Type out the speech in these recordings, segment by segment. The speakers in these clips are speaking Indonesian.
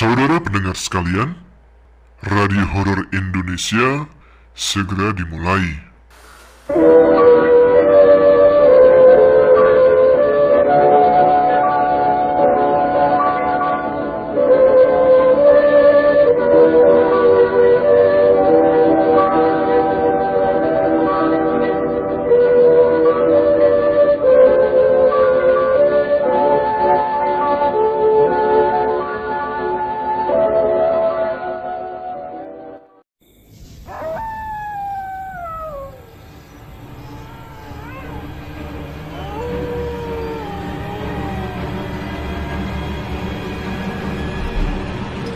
Saudara pendengar sekalian, Radio Horor Indonesia segera dimulai.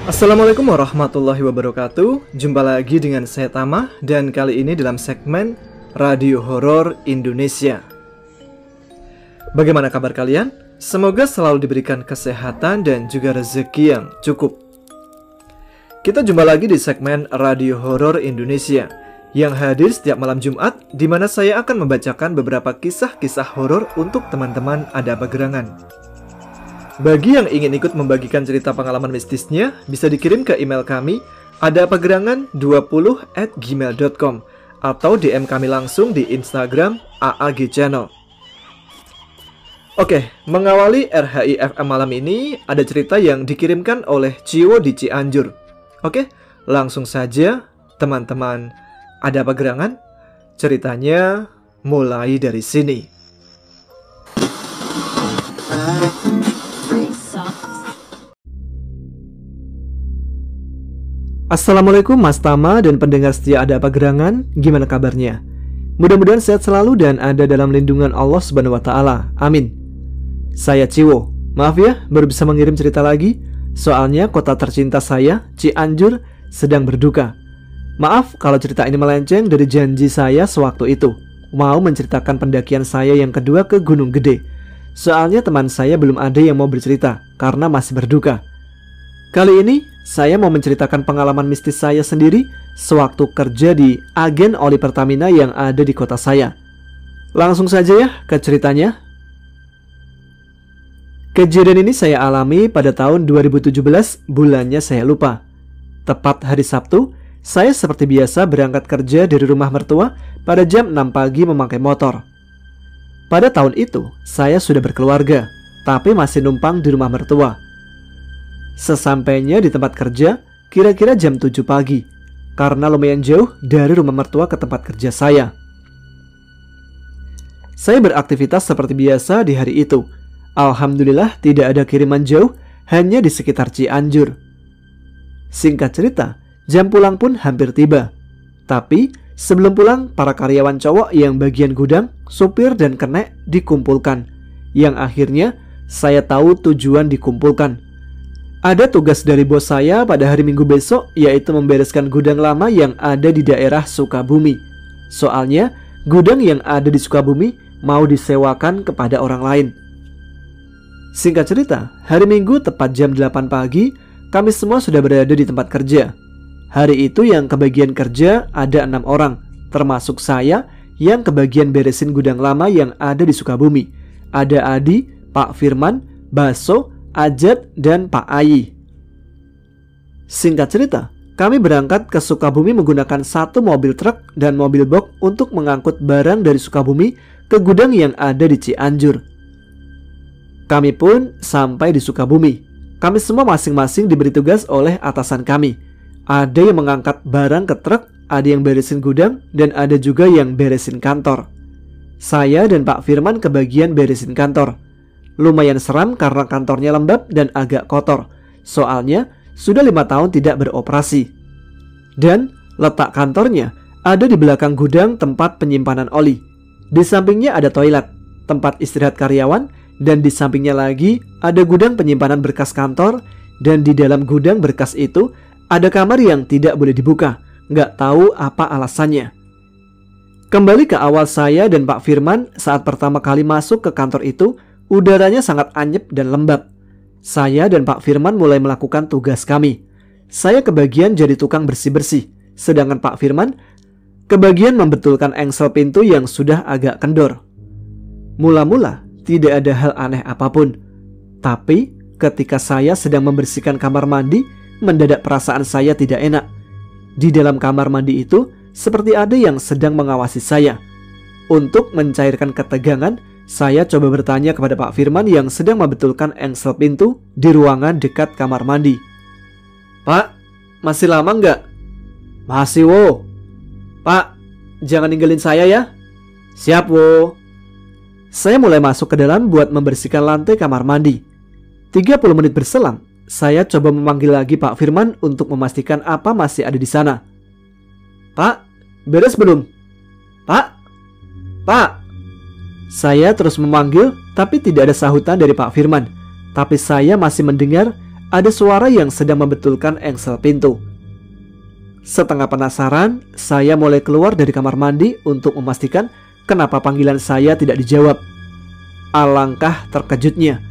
Assalamualaikum warahmatullahi wabarakatuh. Jumpa lagi dengan saya Tama, dan kali ini dalam segmen Radio Horor Indonesia. Bagaimana kabar kalian? Semoga selalu diberikan kesehatan dan juga rezeki yang cukup. Kita jumpa lagi di segmen Radio Horor Indonesia yang hadir setiap malam Jumat, di mana saya akan membacakan beberapa kisah-kisah horor untuk teman-teman Ada Apa Gerangan. Bagi yang ingin ikut membagikan cerita pengalaman mistisnya, bisa dikirim ke email kami adapagerangan20@gmail.com atau DM kami langsung di Instagram AAG Channel. Oke, mengawali RHI FM malam ini ada cerita yang dikirimkan oleh Ciwo di Cianjur. Oke, langsung saja teman-teman Ada Apa Gerangan, ceritanya mulai dari sini. Assalamualaikum Mas Tama dan pendengar setia Ada Apa Gerangan, gimana kabarnya? Mudah-mudahan sehat selalu dan ada dalam lindungan Allah Subhanahu wa Ta'ala. Amin. Saya Ciwo. Maaf ya, baru bisa mengirim cerita lagi. Soalnya kota tercinta saya, Cianjur, sedang berduka. Maaf kalau cerita ini melenceng dari janji saya sewaktu itu, mau menceritakan pendakian saya yang kedua ke Gunung Gede. Soalnya teman saya belum ada yang mau bercerita karena masih berduka. Kali ini saya mau menceritakan pengalaman mistis saya sendiri sewaktu kerja di agen oli Pertamina yang ada di kota saya. Langsung saja ya ke ceritanya. Kejadian ini saya alami pada tahun 2017, bulannya saya lupa. Tepat hari Sabtu, saya seperti biasa berangkat kerja dari rumah mertua pada jam 6 pagi memakai motor. Pada tahun itu, saya sudah berkeluarga, tapi masih numpang di rumah mertua. Sesampainya di tempat kerja, kira-kira jam 7 pagi, karena lumayan jauh dari rumah mertua ke tempat kerja saya. Saya beraktivitas seperti biasa di hari itu. Alhamdulillah tidak ada kiriman jauh, hanya di sekitar Cianjur. Singkat cerita, jam pulang pun hampir tiba. Tapi sebelum pulang, para karyawan cowok yang bagian gudang, supir dan kenek dikumpulkan. Yang akhirnya saya tahu tujuan dikumpulkan. Ada tugas dari bos saya pada hari Minggu besok, yaitu membereskan gudang lama yang ada di daerah Sukabumi. Soalnya, gudang yang ada di Sukabumi mau disewakan kepada orang lain. Singkat cerita, hari Minggu tepat jam 8 pagi, kami semua sudah berada di tempat kerja. Hari itu yang kebagian kerja ada 6 orang, termasuk saya yang kebagian beresin gudang lama yang ada di Sukabumi. Ada Adi, Pak Firman, Baso, Ajat, dan Pak Ayi. Singkat cerita, kami berangkat ke Sukabumi menggunakan satu mobil truk dan mobil box untuk mengangkut barang dari Sukabumi ke gudang yang ada di Cianjur. Kami pun sampai di Sukabumi. Kami semua masing-masing diberi tugas oleh atasan kami. Ada yang mengangkat barang ke truk, ada yang beresin gudang, dan ada juga yang beresin kantor. Saya dan Pak Firman kebagian beresin kantor. Lumayan seram karena kantornya lembab dan agak kotor. Soalnya sudah 5 tahun tidak beroperasi. Dan letak kantornya ada di belakang gudang tempat penyimpanan oli. Di sampingnya ada toilet, tempat istirahat karyawan, dan di sampingnya lagi ada gudang penyimpanan berkas kantor. Dan di dalam gudang berkas itu ada kamar yang tidak boleh dibuka. Nggak tahu apa alasannya. Kembali ke awal, saya dan Pak Firman saat pertama kali masuk ke kantor itu, udaranya sangat anyep dan lembab. Saya dan Pak Firman mulai melakukan tugas kami. Saya kebagian jadi tukang bersih-bersih, sedangkan Pak Firman kebagian membetulkan engsel pintu yang sudah agak kendor. Mula-mula tidak ada hal aneh apapun. Tapi ketika saya sedang membersihkan kamar mandi, mendadak perasaan saya tidak enak. Di dalam kamar mandi itu seperti ada yang sedang mengawasi saya. Untuk mencairkan ketegangan, saya coba bertanya kepada Pak Firman yang sedang membetulkan engsel pintu di ruangan dekat kamar mandi. "Pak, masih lama nggak?" "Masih, wo." "Pak, jangan ninggalin saya ya." "Siap, wo." Saya mulai masuk ke dalam buat membersihkan lantai kamar mandi. 30 menit berselang, saya coba memanggil lagi Pak Firman untuk memastikan apa masih ada di sana. "Pak, beres belum? Pak? Pak?" Saya terus memanggil, tapi tidak ada sahutan dari Pak Firman. Tapi saya masih mendengar ada suara yang sedang membetulkan engsel pintu. Setengah penasaran, saya mulai keluar dari kamar mandi untuk memastikan kenapa panggilan saya tidak dijawab. Alangkah terkejutnya,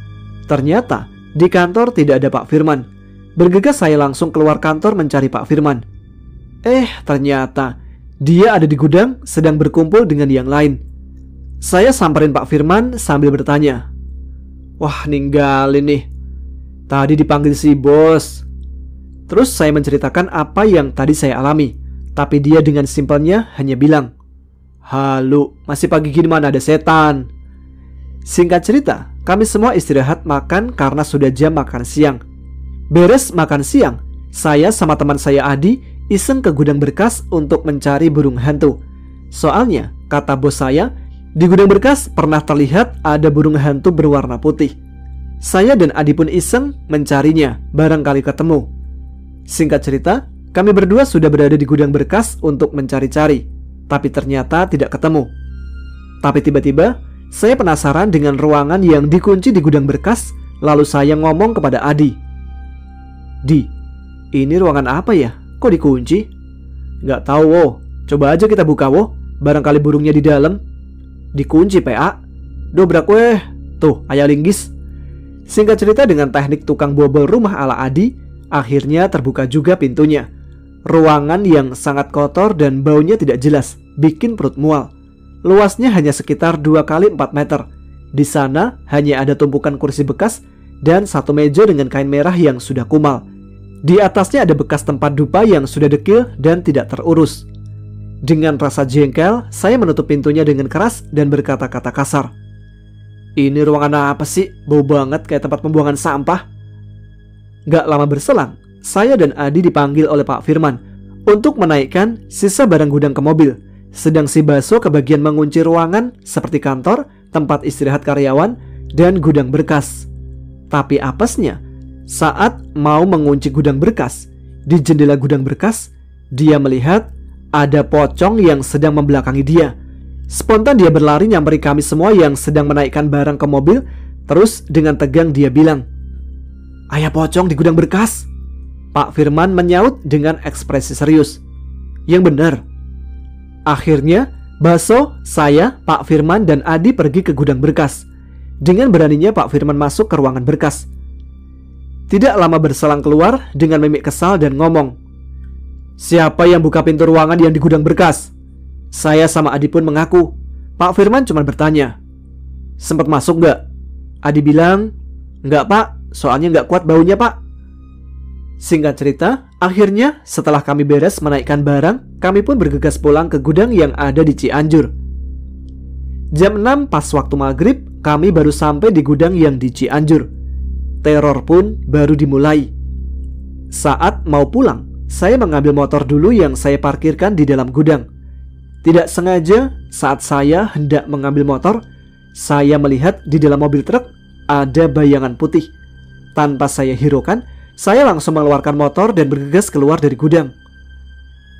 ternyata di kantor tidak ada Pak Firman. Bergegas saya langsung keluar kantor mencari Pak Firman. Ternyata dia ada di gudang sedang berkumpul dengan yang lain. Saya samperin Pak Firman sambil bertanya, "Wah, ninggalin nih. Tadi dipanggil si bos." Terus saya menceritakan apa yang tadi saya alami. Tapi dia dengan simpelnya hanya bilang, "Halo, masih pagi gini mana ada setan." Singkat cerita, kami semua istirahat makan karena sudah jam makan siang. Beres makan siang, saya sama teman saya Adi iseng ke gudang berkas untuk mencari burung hantu. Soalnya, kata bos saya, di gudang berkas pernah terlihat ada burung hantu berwarna putih. Saya dan Adi pun iseng mencarinya, barangkali ketemu. Singkat cerita, kami berdua sudah berada di gudang berkas untuk mencari-cari, tapi ternyata tidak ketemu. Tapi tiba-tiba, saya penasaran dengan ruangan yang dikunci di gudang berkas, lalu saya ngomong kepada Adi, "Di, ini ruangan apa ya? Kok dikunci?" "Nggak tahu, wo. Coba aja kita buka, wo. Barangkali burungnya di dalam." "Dikunci, PA. Dobrak, weh. Tuh, ayah linggis." Singkat cerita, dengan teknik tukang bobol rumah ala Adi, akhirnya terbuka juga pintunya. Ruangan yang sangat kotor dan baunya tidak jelas, bikin perut mual. Luasnya hanya sekitar 2 kali 4 meter. Di sana hanya ada tumpukan kursi bekas dan satu meja dengan kain merah yang sudah kumal. Di atasnya ada bekas tempat dupa yang sudah dekil dan tidak terurus. Dengan rasa jengkel, saya menutup pintunya dengan keras dan berkata-kata kasar. "Ini ruangan apa sih? Bau banget kayak tempat pembuangan sampah." Gak lama berselang, saya dan Adi dipanggil oleh Pak Firman untuk menaikkan sisa barang gudang ke mobil. Sedang si Baso ke bagian mengunci ruangan seperti kantor, tempat istirahat karyawan, dan gudang berkas. Tapi apesnya, saat mau mengunci gudang berkas, di jendela gudang berkas, dia melihat ada pocong yang sedang membelakangi dia. Spontan dia berlari nyamperin kami semua yang sedang menaikkan barang ke mobil. Terus dengan tegang dia bilang, "Ayah pocong di gudang berkas." Pak Firman menyaut dengan ekspresi serius, "Yang benar." Akhirnya, Baso, saya, Pak Firman, dan Adi pergi ke gudang berkas. Dengan beraninya Pak Firman masuk ke ruangan berkas. Tidak lama berselang keluar dengan mimik kesal dan ngomong, "Siapa yang buka pintu ruangan yang di gudang berkas?" Saya sama Adi pun mengaku. Pak Firman cuma bertanya, "Sempat masuk gak?" Adi bilang, "Enggak, Pak, soalnya nggak kuat baunya, Pak." Singkat cerita, akhirnya setelah kami beres menaikkan barang, kami pun bergegas pulang ke gudang yang ada di Cianjur. Jam 6 pas waktu maghrib, kami baru sampai di gudang yang di Cianjur. Teror pun baru dimulai. Saat mau pulang, saya mengambil motor dulu yang saya parkirkan di dalam gudang. Tidak sengaja, saat saya hendak mengambil motor, saya melihat di dalam mobil truk ada bayangan putih. Tanpa saya hiraukan, saya langsung mengeluarkan motor dan bergegas keluar dari gudang.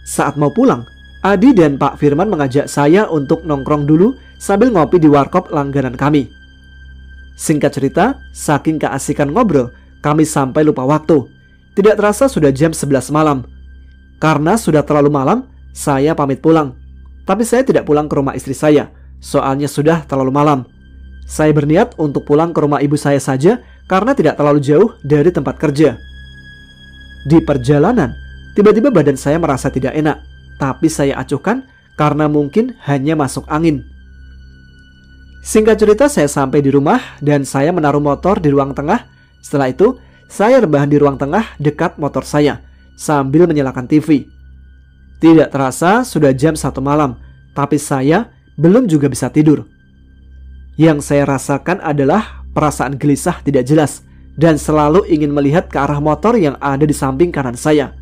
Saat mau pulang, Adi dan Pak Firman mengajak saya untuk nongkrong dulu sambil ngopi di warkop langganan kami. Singkat cerita, saking keasikan ngobrol, kami sampai lupa waktu. Tidak terasa sudah jam 11 malam. Karena sudah terlalu malam, saya pamit pulang. Tapi saya tidak pulang ke rumah istri saya, soalnya sudah terlalu malam. Saya berniat untuk pulang ke rumah ibu saya saja karena tidak terlalu jauh dari tempat kerja. Di perjalanan, tiba-tiba badan saya merasa tidak enak, tapi saya acuhkan karena mungkin hanya masuk angin. Singkat cerita, saya sampai di rumah dan saya menaruh motor di ruang tengah Setelah itu, saya rebahan di ruang tengah dekat motor saya sambil menyalakan TV. Tidak terasa sudah jam 1 malam, tapi saya belum juga bisa tidur. Yang saya rasakan adalah perasaan gelisah tidak jelas dan selalu ingin melihat ke arah motor yang ada di samping kanan saya.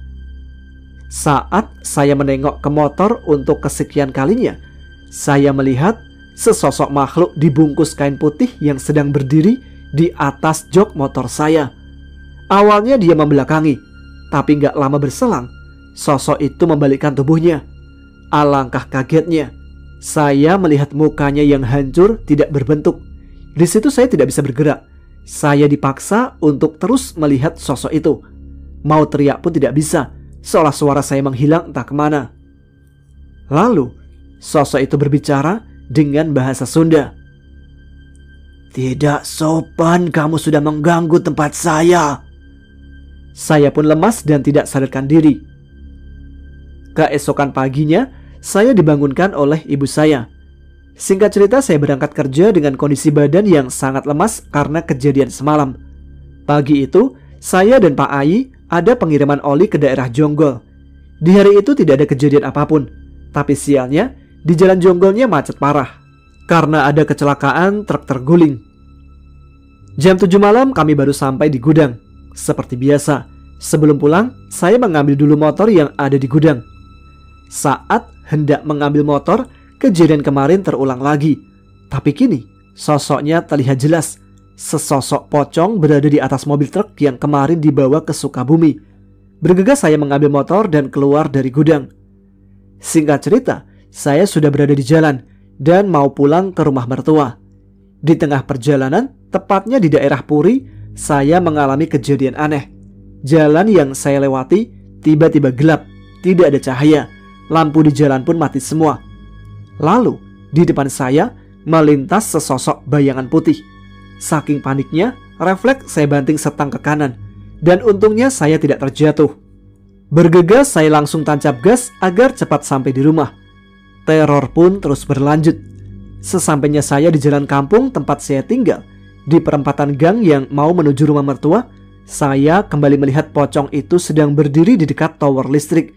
Saat saya menengok ke motor untuk kesekian kalinya, saya melihat sesosok makhluk dibungkus kain putih yang sedang berdiri di atas jok motor saya. Awalnya dia membelakangi, tapi gak lama berselang, sosok itu membalikkan tubuhnya. Alangkah kagetnya, saya melihat mukanya yang hancur tidak berbentuk. Di situ saya tidak bisa bergerak. Saya dipaksa untuk terus melihat sosok itu. Mau teriak pun tidak bisa, seolah suara saya menghilang entah kemana. Lalu, sosok itu berbicara dengan bahasa Sunda. "Tidak sopan kamu sudah mengganggu tempat saya." Saya pun lemas dan tidak sadarkan diri. Keesokan paginya, saya dibangunkan oleh ibu saya. Singkat cerita, saya berangkat kerja dengan kondisi badan yang sangat lemas karena kejadian semalam. Pagi itu, saya dan Pak Ai ada pengiriman oli ke daerah Jonggol. Di hari itu tidak ada kejadian apapun, tapi sialnya di jalan Jonggolnya macet parah karena ada kecelakaan truk terguling. Jam 7 malam kami baru sampai di gudang. Seperti biasa, sebelum pulang, saya mengambil dulu motor yang ada di gudang. Saat hendak mengambil motor, kejadian kemarin terulang lagi. Tapi kini, sosoknya terlihat jelas. Sesosok pocong berada di atas mobil truk yang kemarin dibawa ke Sukabumi. Bergegas saya mengambil motor dan keluar dari gudang. Singkat cerita, saya sudah berada di jalan dan mau pulang ke rumah mertua. Di tengah perjalanan, tepatnya di daerah Puri, saya mengalami kejadian aneh. Jalan yang saya lewati tiba-tiba gelap, tidak ada cahaya. Lampu di jalan pun mati semua. Lalu, di depan saya melintas sesosok bayangan putih. Saking paniknya, refleks saya banting setang ke kanan. Dan untungnya saya tidak terjatuh. Bergegas saya langsung tancap gas agar cepat sampai di rumah. Teror pun terus berlanjut. Sesampainya saya di jalan kampung tempat saya tinggal, di perempatan gang yang mau menuju rumah mertua, saya kembali melihat pocong itu sedang berdiri di dekat tower listrik.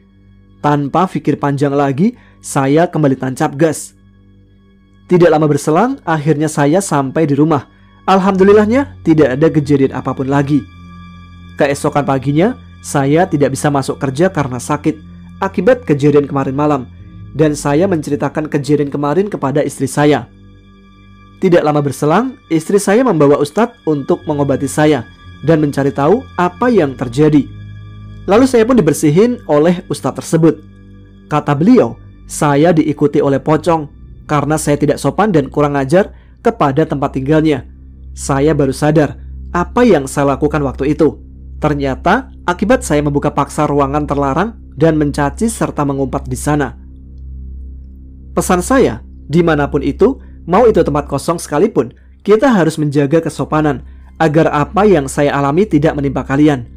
Tanpa pikir panjang lagi, saya kembali tancap gas. Tidak lama berselang, akhirnya saya sampai di rumah. Alhamdulillahnya tidak ada kejadian apapun lagi. Keesokan paginya, saya tidak bisa masuk kerja karena sakit akibat kejadian kemarin malam. Dan saya menceritakan kejadian kemarin kepada istri saya. Tidak lama berselang, istri saya membawa ustadz untuk mengobati saya dan mencari tahu apa yang terjadi. Lalu saya pun dibersihin oleh ustadz tersebut. Kata beliau, saya diikuti oleh pocong karena saya tidak sopan dan kurang ajar kepada tempat tinggalnya. Saya baru sadar apa yang saya lakukan waktu itu. Ternyata akibat saya membuka paksa ruangan terlarang dan mencaci serta mengumpat di sana. Pesan saya, dimanapun itu, mau itu tempat kosong sekalipun, kita harus menjaga kesopanan agar apa yang saya alami tidak menimpa kalian.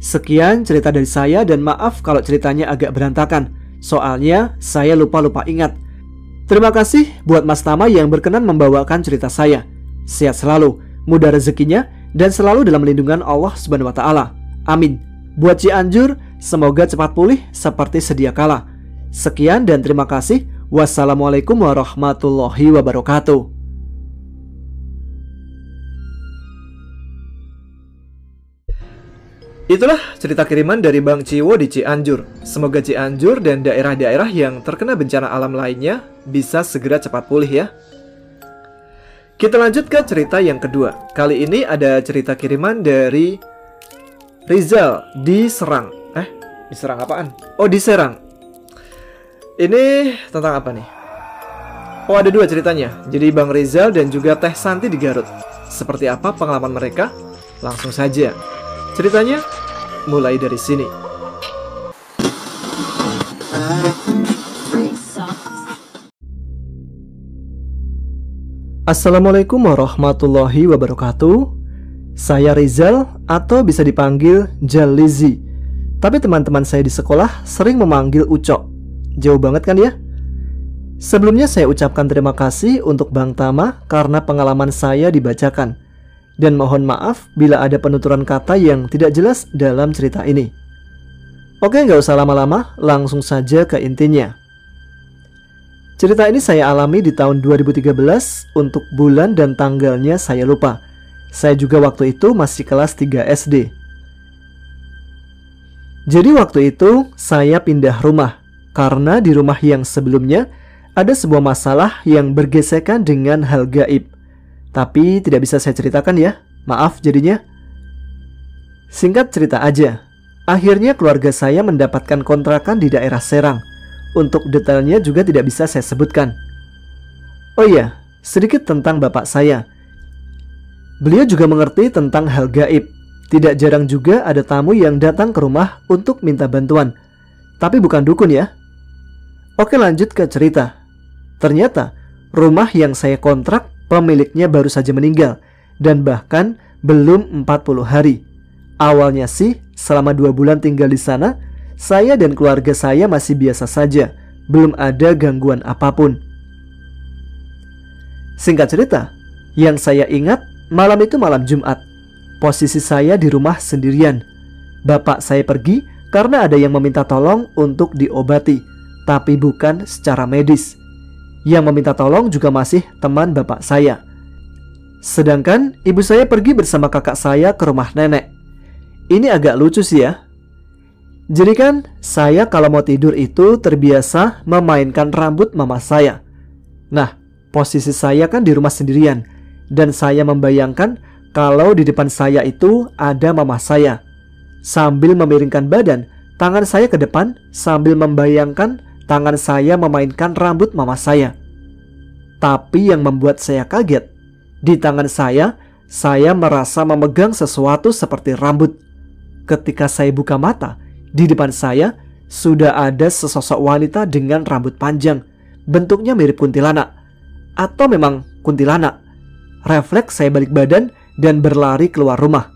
Sekian cerita dari saya dan maaf kalau ceritanya agak berantakan. Soalnya saya lupa ingat. Terima kasih buat Mas Tama yang berkenan membawakan cerita saya. Sehat selalu, mudah rezekinya, dan selalu dalam lindungan Allah Subhanahu wa Ta'ala. Amin. Buat Cianjur, semoga cepat pulih seperti sedia kala. Sekian dan terima kasih. Wassalamualaikum warahmatullahi wabarakatuh. Itulah cerita kiriman dari Bang Ciwo di Cianjur. Semoga Cianjur dan daerah-daerah yang terkena bencana alam lainnya bisa segera cepat pulih ya. Kita lanjut ke cerita yang kedua. Kali ini ada cerita kiriman dari Rizal di Serang. Di Serang apaan? Oh, di Serang. Ini tentang apa nih? Oh, ada dua ceritanya. Jadi Bang Rizal dan juga Teh Santi di Garut. Seperti apa pengalaman mereka? Langsung saja. Ceritanya mulai dari sini. Assalamualaikum warahmatullahi wabarakatuh. Saya Rizal atau bisa dipanggil Jalizi. Tapi teman-teman saya di sekolah sering memanggil Ucok. Jauh banget kan ya? Sebelumnya saya ucapkan terima kasih untuk Bang Tama karena pengalaman saya dibacakan. dan mohon maaf bila ada penuturan kata yang tidak jelas dalam cerita ini. Oke, nggak usah lama-lama, langsung saja ke intinya. Cerita ini saya alami di tahun 2013, untuk bulan dan tanggalnya saya lupa. Saya juga waktu itu masih kelas 3 SD. Jadi waktu itu saya pindah rumah, karena di rumah yang sebelumnya ada sebuah masalah yang bergesekan dengan hal gaib. Tapi tidak bisa saya ceritakan ya, maaf jadinya. Singkat cerita aja, akhirnya keluarga saya mendapatkan kontrakan di daerah Serang. Untuk detailnya juga tidak bisa saya sebutkan. Oh iya, sedikit tentang bapak saya. Beliau juga mengerti tentang hal gaib. Tidak jarang juga ada tamu yang datang ke rumah untuk minta bantuan. Tapi bukan dukun ya. Oke, lanjut ke cerita. Ternyata rumah yang saya kontrak pemiliknya baru saja meninggal, dan bahkan belum 40 hari. Awalnya sih selama 2 bulan tinggal di sana, saya dan keluarga saya masih biasa saja, belum ada gangguan apapun. Singkat cerita, yang saya ingat malam itu malam Jumat. Posisi saya di rumah sendirian. Bapak saya pergi karena ada yang meminta tolong untuk diobati, tapi bukan secara medis. Yang meminta tolong juga masih teman bapak saya. Sedangkan ibu saya pergi bersama kakak saya ke rumah nenek. Ini agak lucu sih ya. Jadi kan saya kalau mau tidur itu terbiasa memainkan rambut mama saya. Nah, posisi saya kan di rumah sendirian, dan saya membayangkan kalau di depan saya itu ada mama saya. Sambil memiringkan badan, tangan saya ke depan sambil membayangkan tangan saya memainkan rambut mama saya. Tapi yang membuat saya kaget, di tangan saya merasa memegang sesuatu seperti rambut. Ketika saya buka mata, di depan saya sudah ada sesosok wanita dengan rambut panjang. Bentuknya mirip kuntilanak. Atau memang kuntilanak. Refleks saya balik badan dan berlari keluar rumah.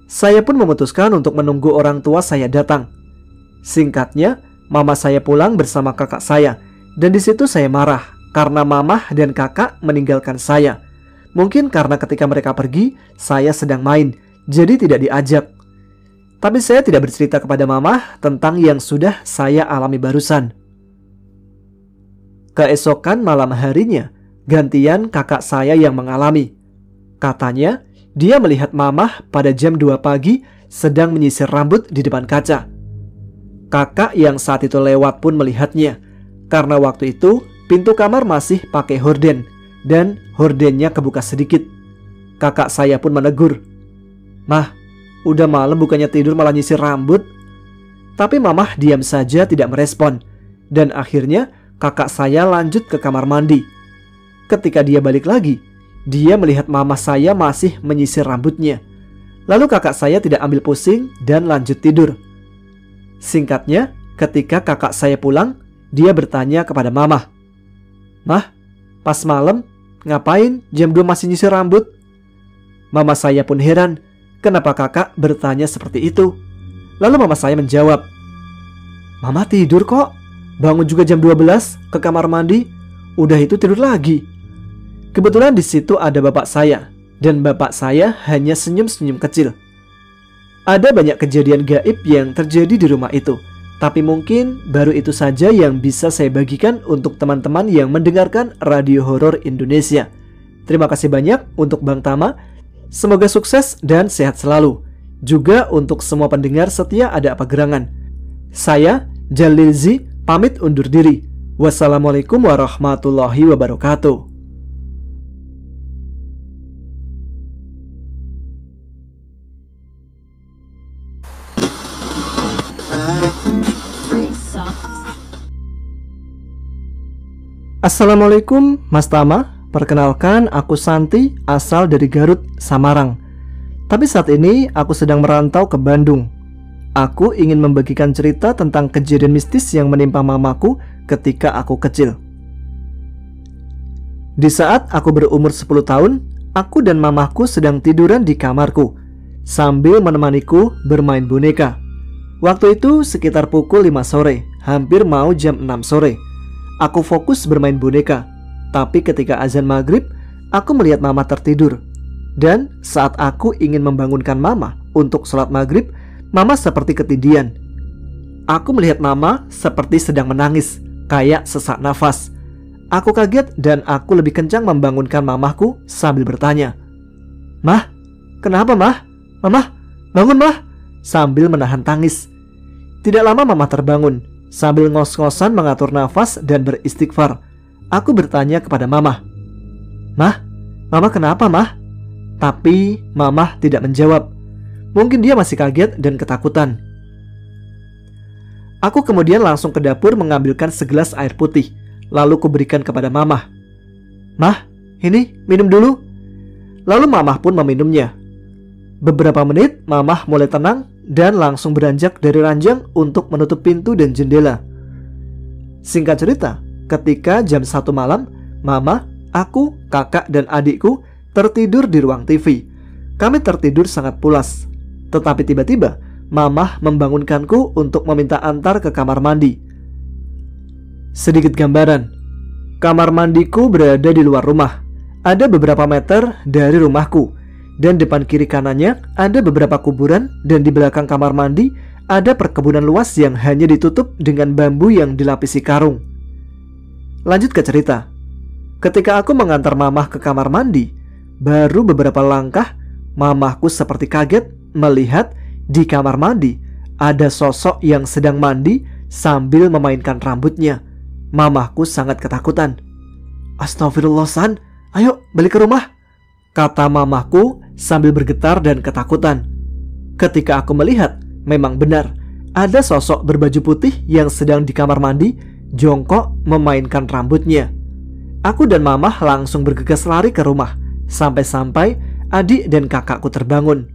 Saya pun memutuskan untuk menunggu orang tua saya datang. Singkatnya, mama saya pulang bersama kakak saya. Dan di situ saya marah karena mama dan kakak meninggalkan saya. Mungkin karena ketika mereka pergi, saya sedang main, jadi tidak diajak. Tapi saya tidak bercerita kepada mama tentang yang sudah saya alami barusan. Keesokan malam harinya, gantian kakak saya yang mengalami. Katanya, dia melihat mama pada jam 2 pagi sedang menyisir rambut di depan kaca. Kakak yang saat itu lewat pun melihatnya, karena waktu itu pintu kamar masih pakai horden, dan hordennya kebuka sedikit. Kakak saya pun menegur, "Mah, udah malam bukannya tidur malah nyisir rambut?" Tapi mamah diam saja tidak merespon. Dan akhirnya kakak saya lanjut ke kamar mandi. Ketika dia balik lagi, dia melihat mamah saya masih menyisir rambutnya. Lalu kakak saya tidak ambil pusing dan lanjut tidur. Singkatnya, ketika kakak saya pulang, dia bertanya kepada mamah, "Mah, pas malam ngapain jam 2 masih nyisir rambut?" Mama saya pun heran, kenapa kakak bertanya seperti itu. Lalu mama saya menjawab, "Mama tidur kok. Bangun juga jam 12 ke kamar mandi. Udah itu tidur lagi." Kebetulan di situ ada bapak saya, dan bapak saya hanya senyum-senyum kecil. Ada banyak kejadian gaib yang terjadi di rumah itu, tapi mungkin baru itu saja yang bisa saya bagikan untuk teman-teman yang mendengarkan Radio Horor Indonesia. Terima kasih banyak untuk Bang Tama. Semoga sukses dan sehat selalu. Juga untuk semua pendengar setia Ada Apa Gerangan. Saya, Jalilzi, pamit undur diri. Wassalamualaikum warahmatullahi wabarakatuh. Assalamualaikum Mas Tama. Perkenalkan, aku Santi, asal dari Garut, Samarang. Tapi saat ini aku sedang merantau ke Bandung. Aku ingin membagikan cerita tentang kejadian mistis yang menimpa mamaku ketika aku kecil. Di saat aku berumur 10 tahun, aku dan mamaku sedang tiduran di kamarku sambil menemaniku bermain boneka. Waktu itu sekitar pukul 5 sore, hampir mau jam 6 sore. Aku fokus bermain boneka. Tapi ketika azan maghrib, aku melihat mama tertidur. Dan saat aku ingin membangunkan Mama untuk sholat maghrib, Mama seperti ketindihan. Aku melihat Mama seperti sedang menangis, kayak sesak nafas. Aku kaget dan aku lebih kencang membangunkan Mamahku sambil bertanya, "Mah, kenapa Mah? Mama, bangun Mah!" Sambil menahan tangis. Tidak lama Mama terbangun, sambil ngos-ngosan mengatur nafas dan beristighfar. Aku bertanya kepada Mama, "Mah, Mama kenapa Mah?" Tapi Mama tidak menjawab. Mungkin dia masih kaget dan ketakutan. Aku kemudian langsung ke dapur mengambilkan segelas air putih, lalu kuberikan kepada Mama. "Mah, ini minum dulu." Lalu Mama pun meminumnya. Beberapa menit Mama mulai tenang dan langsung beranjak dari ranjang untuk menutup pintu dan jendela. Singkat cerita, ketika jam 1 malam, Mama, aku, kakak, dan adikku tertidur di ruang TV. Kami tertidur sangat pulas. Tetapi tiba-tiba Mama membangunkanku untuk meminta antar ke kamar mandi. Sedikit gambaran. Kamar mandiku berada di luar rumah. Ada beberapa meter dari rumahku. Dan depan kiri kanannya ada beberapa kuburan. Dan di belakang kamar mandi ada perkebunan luas yang hanya ditutup dengan bambu yang dilapisi karung. Lanjut ke cerita. Ketika aku mengantar Mamah ke kamar mandi, baru beberapa langkah, Mamahku seperti kaget melihat di kamar mandi ada sosok yang sedang mandi sambil memainkan rambutnya. Mamahku sangat ketakutan. "Astagfirullah San, ayo balik ke rumah," kata mamahku sambil bergetar dan ketakutan. Ketika aku melihat, memang benar ada sosok berbaju putih yang sedang di kamar mandi jongkok memainkan rambutnya. Aku dan Mamah langsung bergegas lari ke rumah. Sampai-sampai adik dan kakakku terbangun.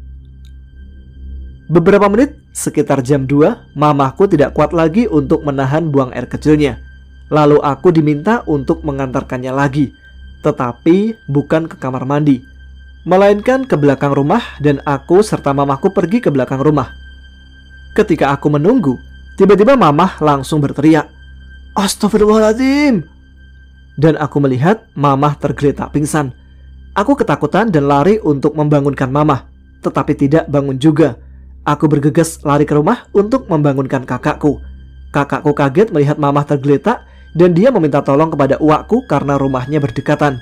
Beberapa menit, sekitar jam 2, Mamahku tidak kuat lagi untuk menahan buang air kecilnya. Lalu aku diminta untuk mengantarkannya lagi. Tetapi bukan ke kamar mandi, melainkan ke belakang rumah, dan aku serta Mamahku pergi ke belakang rumah. Ketika aku menunggu, tiba-tiba Mamah langsung berteriak, "Astagfirullahaladzim!" Dan aku melihat Mamah tergeletak pingsan. Aku ketakutan dan lari untuk membangunkan Mamah, tetapi tidak bangun juga. Aku bergegas lari ke rumah untuk membangunkan kakakku. Kakakku kaget melihat Mamah tergeletak dan dia meminta tolong kepada uakku karena rumahnya berdekatan.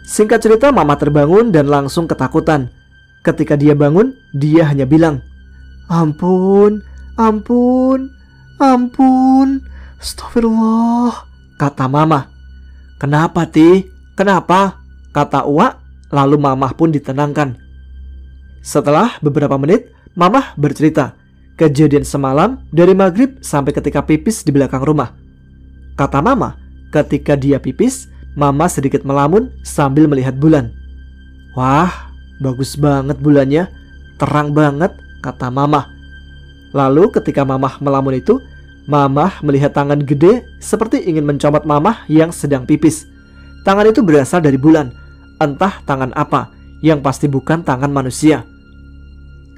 Singkat cerita, Mamah terbangun dan langsung ketakutan. Ketika dia bangun, dia hanya bilang, "Ampun, ampun, ampun, astagfirullah," kata Mamah. "Kenapa, Ti? Kenapa?" kata uak, lalu Mamah pun ditenangkan. Setelah beberapa menit, Mamah bercerita kejadian semalam dari maghrib sampai ketika pipis di belakang rumah. Kata Mamah, ketika dia pipis, Mamah sedikit melamun sambil melihat bulan. "Wah, bagus banget bulannya, terang banget," kata Mamah. Lalu ketika Mamah melamun itu, Mamah melihat tangan gede seperti ingin mencomot Mamah yang sedang pipis. Tangan itu berasal dari bulan. Entah tangan apa, yang pasti bukan tangan manusia.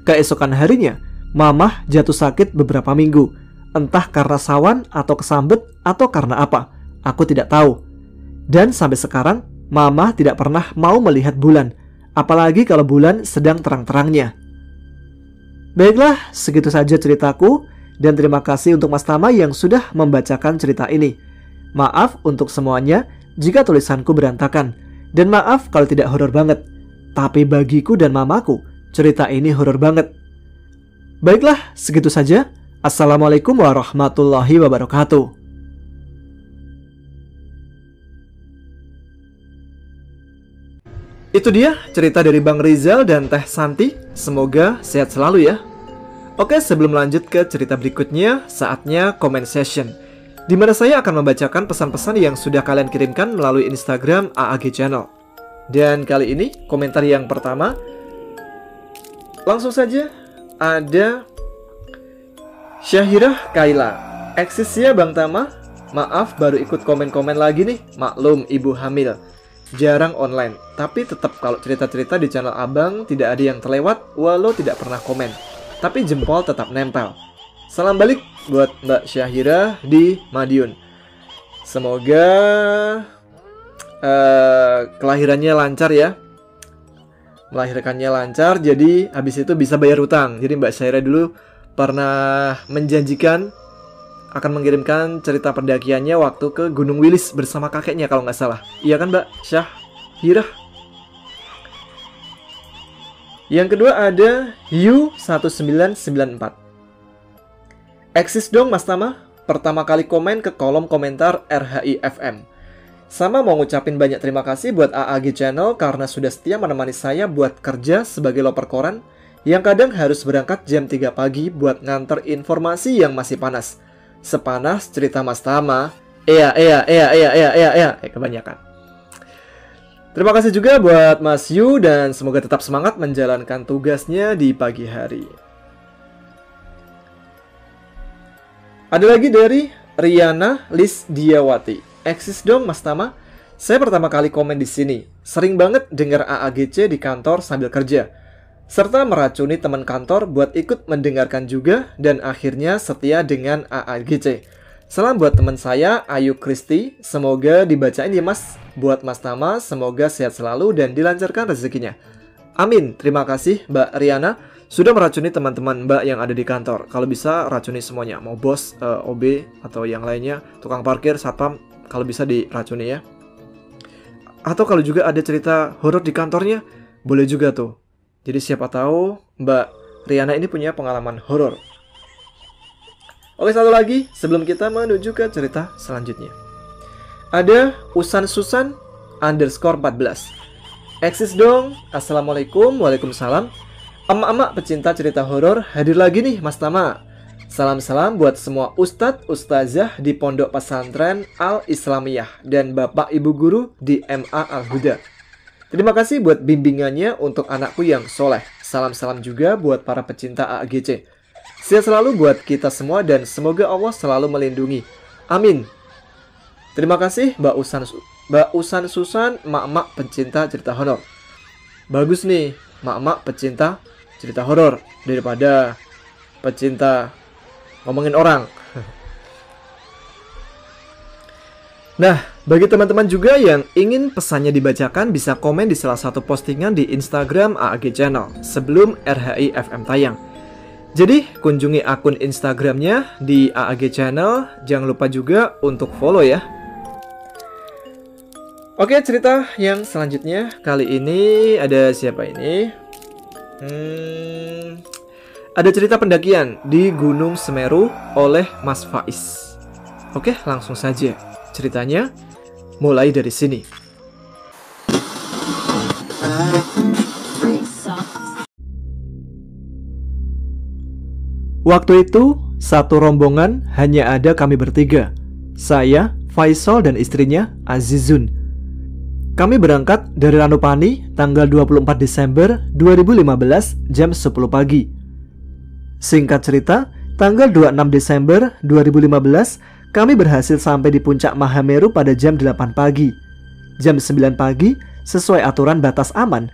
Keesokan harinya, Mamah jatuh sakit beberapa minggu. Entah karena sawan atau kesambet atau karena apa, aku tidak tahu. Dan sampai sekarang, Mamah tidak pernah mau melihat bulan, apalagi kalau bulan sedang terang-terangnya. Baiklah, segitu saja ceritaku, dan terima kasih untuk Mas Tama yang sudah membacakan cerita ini. Maaf untuk semuanya jika tulisanku berantakan, dan maaf kalau tidak horor banget. Tapi bagiku dan mamaku, cerita ini horor banget. Baiklah, segitu saja. Assalamualaikum warahmatullahi wabarakatuh. Itu dia cerita dari Bang Rizal dan Teh Santi. Semoga sehat selalu ya. Oke, sebelum lanjut ke cerita berikutnya, saatnya comment session, di mana saya akan membacakan pesan-pesan yang sudah kalian kirimkan melalui Instagram AAG Channel. Dan kali ini komentar yang pertama, langsung saja ada Syahirah Kaila. "Eksis ya Bang Tama, maaf baru ikut komen-komen lagi nih, maklum ibu hamil. Jarang online, tapi tetap kalau cerita-cerita di channel abang tidak ada yang terlewat walau tidak pernah komen. Tapi jempol tetap nempel. Salam balik buat Mbak Syahirah di Madiun. Semoga kelahirannya lancar ya. melahirkannya lancar, jadi habis itu bisa bayar utang. Jadi Mbak Syaira dulu pernah menjanjikan akan mengirimkan cerita pendakiannya waktu ke Gunung Wilis bersama kakeknya kalau nggak salah. Iya kan Mbak Syahirah? Yang kedua ada Yu1994. Eksis dong Mas Tama, pertama kali komen ke kolom komentar RHI FM. Sama mau ngucapin banyak terima kasih buat AAG Channel karena sudah setia menemani saya buat kerja sebagai loper koran yang kadang harus berangkat jam 3 pagi buat nganter informasi yang masih panas. Sepanas cerita Mas Tama. Kebanyakan. Terima kasih juga buat Mas Yu dan semoga tetap semangat menjalankan tugasnya di pagi hari. Ada lagi dari Riana Lisdiawati. Eksis dong Mas Tama. Saya pertama kali komen di sini. Sering banget dengar AAGC di kantor sambil kerja. Serta meracuni teman kantor buat ikut mendengarkan juga dan akhirnya setia dengan AAGC. Salam buat teman saya Ayu Kristi. Semoga dibacain ya Mas. Buat Mas Tama semoga sehat selalu dan dilancarkan rezekinya. Amin. Terima kasih Mbak Riana sudah meracuni teman-teman Mbak yang ada di kantor. Kalau bisa racuni semuanya, mau bos, OB atau yang lainnya, tukang parkir, satpam, kalau bisa diracuni ya. Atau kalau juga ada cerita horor di kantornya, boleh juga tuh. Jadi siapa tahu Mbak Riana ini punya pengalaman horor. Oke, satu lagi sebelum kita menuju ke cerita selanjutnya. Ada Usan Susan _14. Eksis dong. Assalamualaikum. Waalaikumsalam. Emak-emak pecinta cerita horor hadir lagi nih Mas Tama. Salam-salam buat semua ustadz, ustazah di Pondok Pesantren Al-Islamiyah dan Bapak Ibu Guru di MA Al-Huda. Terima kasih buat bimbingannya untuk anakku yang soleh. Salam-salam juga buat para pecinta AAGC. Sehat selalu buat kita semua dan semoga Allah selalu melindungi. Amin. Terima kasih Mbak Usan Susan, emak-emak pecinta cerita horor. Bagus nih, emak-emak pecinta cerita horor daripada pecinta ngomongin orang. Nah, bagi teman-teman juga yang ingin pesannya dibacakan bisa komen di salah satu postingan di Instagram AAG Channel sebelum RHI FM tayang. Jadi, kunjungi akun Instagramnya di AAG Channel. Jangan lupa juga untuk follow ya. Oke, cerita yang selanjutnya kali ini ada siapa ini? Ada cerita pendakian di Gunung Semeru oleh Mas Faiz. Oke, langsung saja. Ceritanya mulai dari sini. Waktu itu, satu rombongan hanya ada kami bertiga. Saya, Faisal dan istrinya, Azizun. Kami berangkat dari Ranupani tanggal 24 Desember 2015 jam 10 pagi. Singkat cerita, tanggal 26 Desember 2015, kami berhasil sampai di puncak Mahameru pada jam 8 pagi. Jam 9 pagi, sesuai aturan batas aman,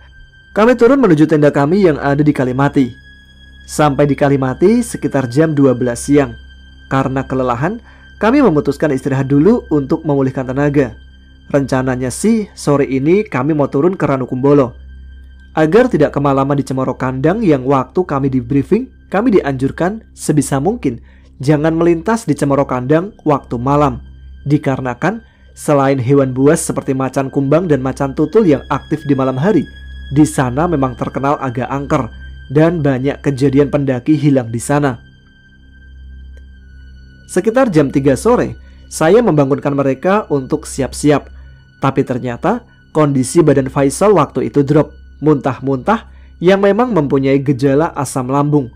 kami turun menuju tenda kami yang ada di Kalimati. Sampai di Kalimati sekitar jam 12 siang. Karena kelelahan, kami memutuskan istirahat dulu untuk memulihkan tenaga. Rencananya sih, sore ini kami mau turun ke Ranukumbolo. Agar tidak kemalaman di Cemoro Kandang yang waktu kami di briefing, kami dianjurkan sebisa mungkin jangan melintas di Cemoro Kandang waktu malam. Dikarenakan selain hewan buas seperti macan kumbang dan macan tutul yang aktif di malam hari, di sana memang terkenal agak angker dan banyak kejadian pendaki hilang di sana. Sekitar jam 3 sore, saya membangunkan mereka untuk siap-siap. Tapi ternyata kondisi badan Faisal waktu itu drop, muntah-muntah yang memang mempunyai gejala asam lambung.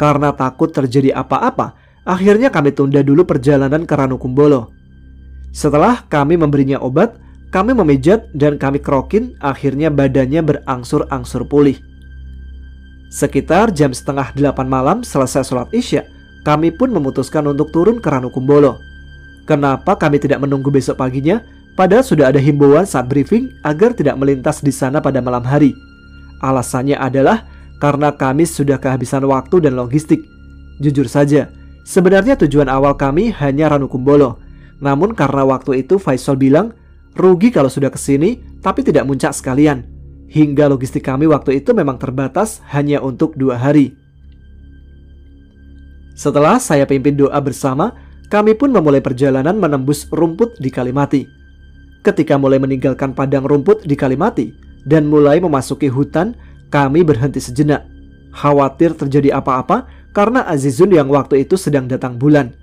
Karena takut terjadi apa-apa, akhirnya kami tunda dulu perjalanan ke Ranukumbolo. Setelah kami memberinya obat, kami memijat dan kami kerokin, akhirnya badannya berangsur-angsur pulih. Sekitar jam setengah 8 malam selesai sholat isya, kami pun memutuskan untuk turun ke Ranukumbolo. Kenapa kami tidak menunggu besok paginya, padahal sudah ada himbauan saat briefing agar tidak melintas di sana pada malam hari? Alasannya adalah karena kami sudah kehabisan waktu dan logistik. Jujur saja, sebenarnya tujuan awal kami hanya Ranukumbolo. Namun karena waktu itu Faisal bilang, rugi kalau sudah kesini tapi tidak muncak sekalian. hingga logistik kami waktu itu memang terbatas hanya untuk 2 hari. Setelah saya pimpin doa bersama, kami pun memulai perjalanan menembus rumput di Kalimati. Ketika mulai meninggalkan padang rumput di Kalimati dan mulai memasuki hutan, kami berhenti sejenak, khawatir terjadi apa-apa karena Azizun yang waktu itu sedang datang bulan.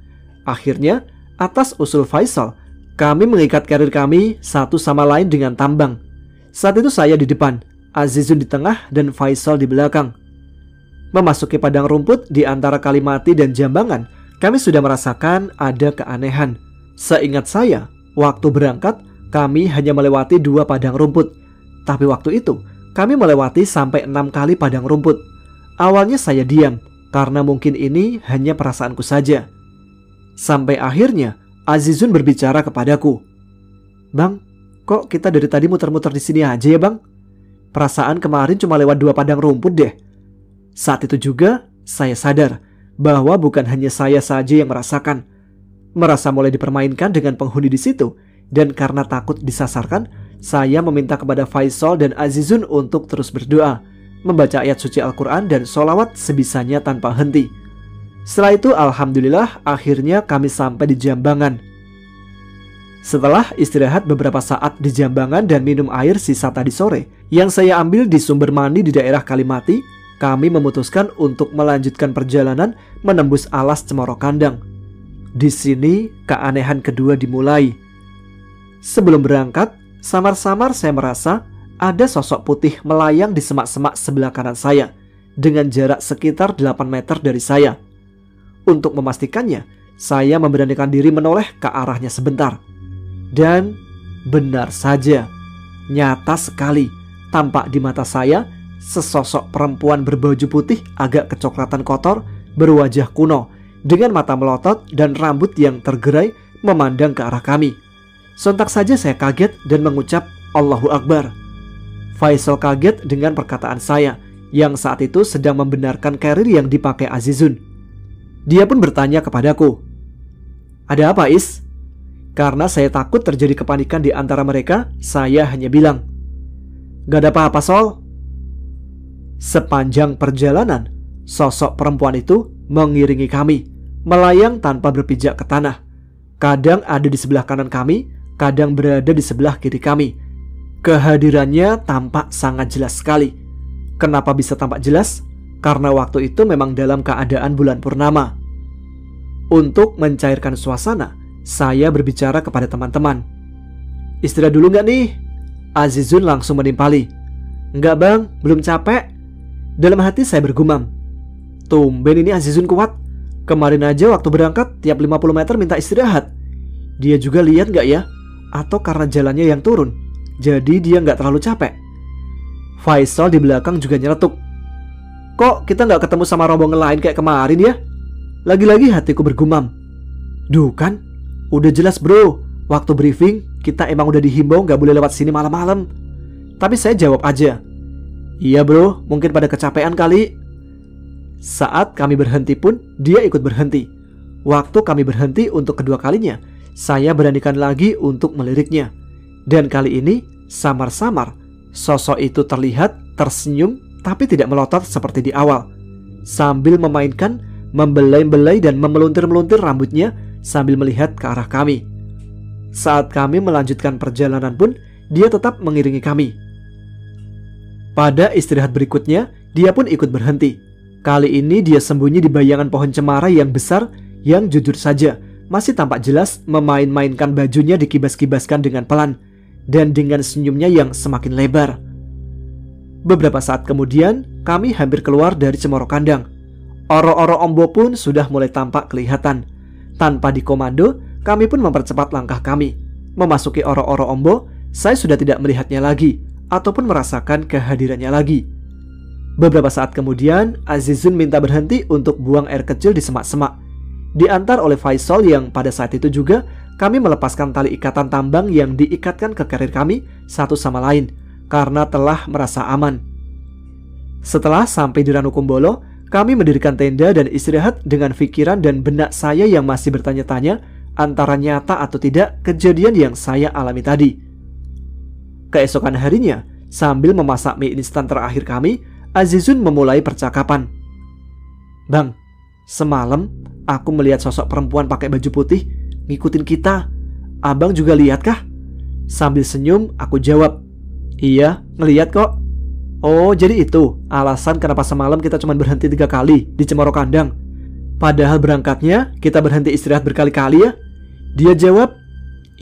Akhirnya, atas usul Faisal, kami mengikat karir kami satu sama lain dengan tambang. Saat itu saya di depan, Azizun di tengah, dan Faisal di belakang. Memasuki padang rumput di antara Kalimati dan Jambangan, kami sudah merasakan ada keanehan. Seingat saya, waktu berangkat, kami hanya melewati 2 padang rumput. Tapi waktu itu, kami melewati sampai 6 kali padang rumput. Awalnya saya diam, karena mungkin ini hanya perasaanku saja. Sampai akhirnya, Azizun berbicara kepadaku. "Bang, kok kita dari tadi muter-muter di sini aja ya bang? Perasaan kemarin cuma lewat 2 padang rumput deh." Saat itu juga saya sadar bahwa bukan hanya saya saja yang merasakan. Merasa mulai dipermainkan dengan penghuni di situ, dan karena takut disasarkan, saya meminta kepada Faisal dan Azizun untuk terus berdoa, membaca ayat suci Al-Quran dan sholawat sebisanya tanpa henti. Setelah itu alhamdulillah akhirnya kami sampai di Jambangan. Setelah istirahat beberapa saat di Jambangan dan minum air sisa tadi sore yang saya ambil di sumber mandi di daerah Kalimati, kami memutuskan untuk melanjutkan perjalanan menembus alas Cemoro Kandang. Di sini keanehan kedua dimulai. Sebelum berangkat, samar-samar saya merasa ada sosok putih melayang di semak-semak sebelah kanan saya dengan jarak sekitar 8 meter dari saya. Untuk memastikannya, saya memberanikan diri menoleh ke arahnya sebentar. Dan benar saja, nyata sekali tampak di mata saya sesosok perempuan berbaju putih agak kecoklatan kotor, berwajah kuno, dengan mata melotot dan rambut yang tergerai memandang ke arah kami. Sontak saja saya kaget dan mengucap Allahu Akbar. Faisal kaget dengan perkataan saya yang saat itu sedang membenarkan karir yang dipakai Azizun. Dia pun bertanya kepadaku, "Ada apa, Is?" Karena saya takut terjadi kepanikan di antara mereka, saya hanya bilang, "Gak ada apa-apa, Sol." Sepanjang perjalanan, sosok perempuan itu mengiringi kami, melayang tanpa berpijak ke tanah. Kadang ada di sebelah kanan kami, kadang berada di sebelah kiri kami. Kehadirannya tampak sangat jelas sekali. Kenapa bisa tampak jelas? Karena waktu itu memang dalam keadaan bulan purnama. Untuk mencairkan suasana, saya berbicara kepada teman-teman. "Istirahat dulu nggak nih?" Azizun langsung menimpali. "Nggak bang, belum capek." Dalam hati saya bergumam, tumben ini Azizun kuat. Kemarin aja waktu berangkat tiap 50 meter minta istirahat. Dia juga lihat nggak ya? Atau karena jalannya yang turun, jadi dia nggak terlalu capek. Faisal di belakang juga nyeletuk, "Kok kita nggak ketemu sama rombongan lain kayak kemarin ya?" Lagi-lagi hatiku bergumam, "Duh kan, udah jelas bro, waktu briefing kita emang udah dihimbau nggak boleh lewat sini malam-malam." Tapi saya jawab aja, "Iya bro, mungkin pada kecapean kali." Saat kami berhenti pun, dia ikut berhenti. Waktu kami berhenti untuk kedua kalinya, saya beranikan lagi untuk meliriknya. Dan kali ini, samar-samar, sosok itu terlihat tersenyum tapi tidak melotot seperti di awal. Sambil memainkan, membelai-belai dan memeluntir-meluntir rambutnya sambil melihat ke arah kami. Saat kami melanjutkan perjalanan pun, dia tetap mengiringi kami. Pada istirahat berikutnya, dia pun ikut berhenti. Kali ini dia sembunyi di bayangan pohon cemara yang besar yang jujur saja masih tampak jelas memain-mainkan bajunya dikibas-kibaskan dengan pelan dan dengan senyumnya yang semakin lebar. Beberapa saat kemudian, kami hampir keluar dari Cemoro Kandang. Oro-oro Ombo pun sudah mulai tampak kelihatan. Tanpa dikomando, kami pun mempercepat langkah kami. Memasuki oro-oro Ombo, saya sudah tidak melihatnya lagi ataupun merasakan kehadirannya lagi. Beberapa saat kemudian, Azizun minta berhenti untuk buang air kecil di semak-semak. Diantar oleh Faisal yang pada saat itu juga kami melepaskan tali ikatan tambang yang diikatkan ke karir kami satu sama lain karena telah merasa aman. Setelah sampai di Ranukumbolo, kami mendirikan tenda dan istirahat dengan pikiran dan benak saya yang masih bertanya-tanya antara nyata atau tidak kejadian yang saya alami tadi. Keesokan harinya, Sambil memasak mie instan terakhir kami, Azizun memulai percakapan. Bang, semalam aku melihat sosok perempuan pakai baju putih ngikutin kita. Abang juga lihat kah? Sambil senyum, aku jawab, iya, ngeliat kok. Oh, jadi itu alasan kenapa semalam kita cuma berhenti 3 kali di Cemoro Kandang. Padahal berangkatnya kita berhenti istirahat berkali-kali ya? Dia jawab,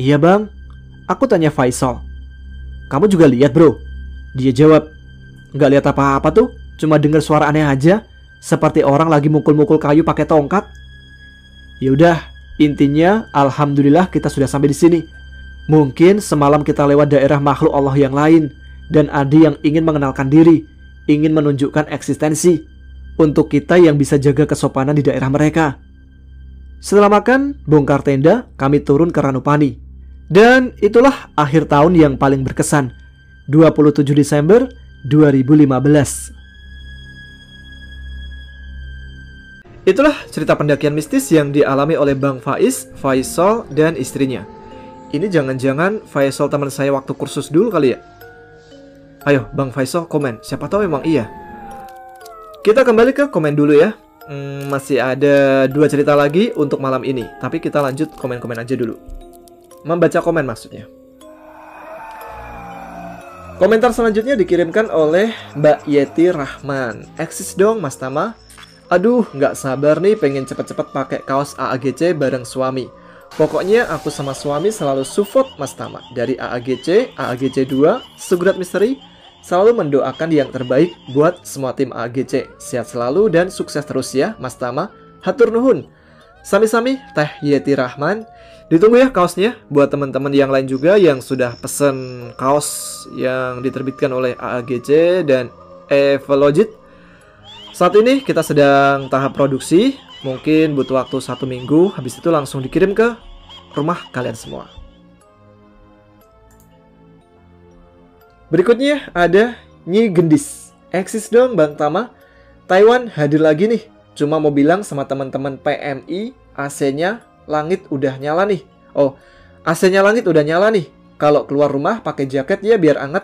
iya bang. Aku tanya Faisal, kamu juga lihat bro? Dia jawab, nggak lihat apa-apa tuh, cuma dengar suara aneh aja, seperti orang lagi mukul-mukul kayu pakai tongkat. Yaudah, intinya alhamdulillah kita sudah sampai di sini. Mungkin semalam kita lewat daerah makhluk Allah yang lain, dan ada yang ingin mengenalkan diri, ingin menunjukkan eksistensi untuk kita yang bisa jaga kesopanan di daerah mereka. Setelah makan, bongkar tenda, kami turun ke Ranupani. Dan itulah akhir tahun yang paling berkesan, 27 Desember 2015. Itulah cerita pendakian mistis yang dialami oleh Bang Faiz, Faisal, dan istrinya. Ini jangan-jangan Faisal teman saya waktu kursus dulu kali ya? Ayo Bang Faisal komen, siapa tahu memang iya. Kita kembali ke komen dulu ya. Masih ada 2 cerita lagi untuk malam ini, tapi kita lanjut komen-komen aja dulu. Membaca komen maksudnya. Komentar selanjutnya dikirimkan oleh Mbak Yeti Rahman. Eksis dong Mas Tama. Aduh, nggak sabar nih pengen cepet-cepet pakai kaos AAGC bareng suami. Pokoknya aku sama suami selalu support Mas Tama. Dari AAGC, AAGC 2, Sugrat Misteri, selalu mendoakan yang terbaik buat semua tim AAGC. Sehat selalu dan sukses terus ya Mas Tama. Hatur nuhun. Sami-sami Teh Yeti Rahman. Ditunggu ya kaosnya buat teman-teman yang lain juga yang sudah pesen kaos yang diterbitkan oleh AAGC dan Evologit. Saat ini kita sedang tahap produksi, mungkin butuh waktu 1 minggu, habis itu langsung dikirim ke rumah kalian semua. Berikutnya ada Nyi Gendis. Eksis dong Bang Tama. Taiwan hadir lagi nih. Cuma mau bilang sama teman-teman PMI, AC-nya langit udah nyala nih. Oh, AC-nya langit udah nyala nih. Kalau keluar rumah pakai jaket ya biar anget.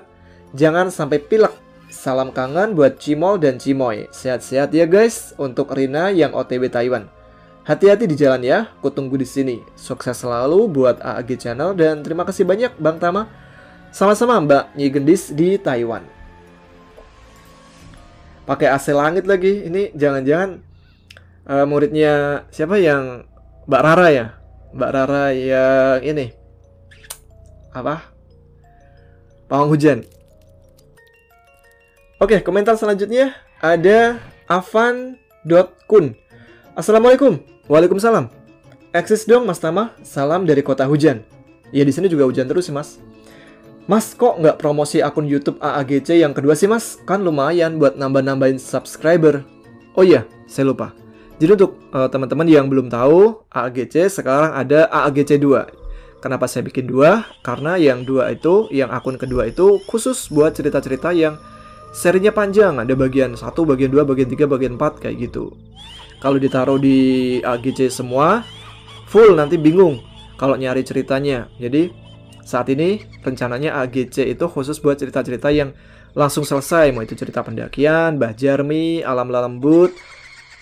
Jangan sampai pilek. Salam kangen buat Cimol dan Cimoy. Sehat-sehat ya guys untuk Rina yang OTW Taiwan. Hati-hati di jalan ya. Aku tunggu di sini. Sukses selalu buat AAG Channel dan terima kasih banyak Bang Tama. Sama-sama Mbak Nyi Gendis di Taiwan. Pakai AC langit lagi. Ini jangan-jangan muridnya siapa yang Mbak Rara ya? Mbak Rara yang ini apa? Pawang hujan. Oke, komentar selanjutnya ada Avan.kun. Assalamualaikum. Waalaikumsalam. Eksis dong Mas Tama. Salam dari kota hujan. Ya di sini juga hujan terus sih Mas. Mas kok nggak promosi akun YouTube AAGC yang kedua sih Mas? Kan lumayan buat nambah-nambahin subscriber. Oh iya, saya lupa. Jadi untuk teman-teman yang belum tahu, AAGC sekarang ada AAGC 2. Kenapa saya bikin 2? Karena yang 2 itu, yang akun kedua itu khusus buat cerita-cerita yang serinya panjang. Ada bagian 1, bagian 2, bagian 3, bagian 4 kayak gitu. Kalau ditaruh di AAGC semua, full nanti bingung kalau nyari ceritanya. Jadi saat ini rencananya AAGC itu khusus buat cerita-cerita yang langsung selesai. Mau itu cerita pendakian, Mbah Jarmi, Alam Lembut,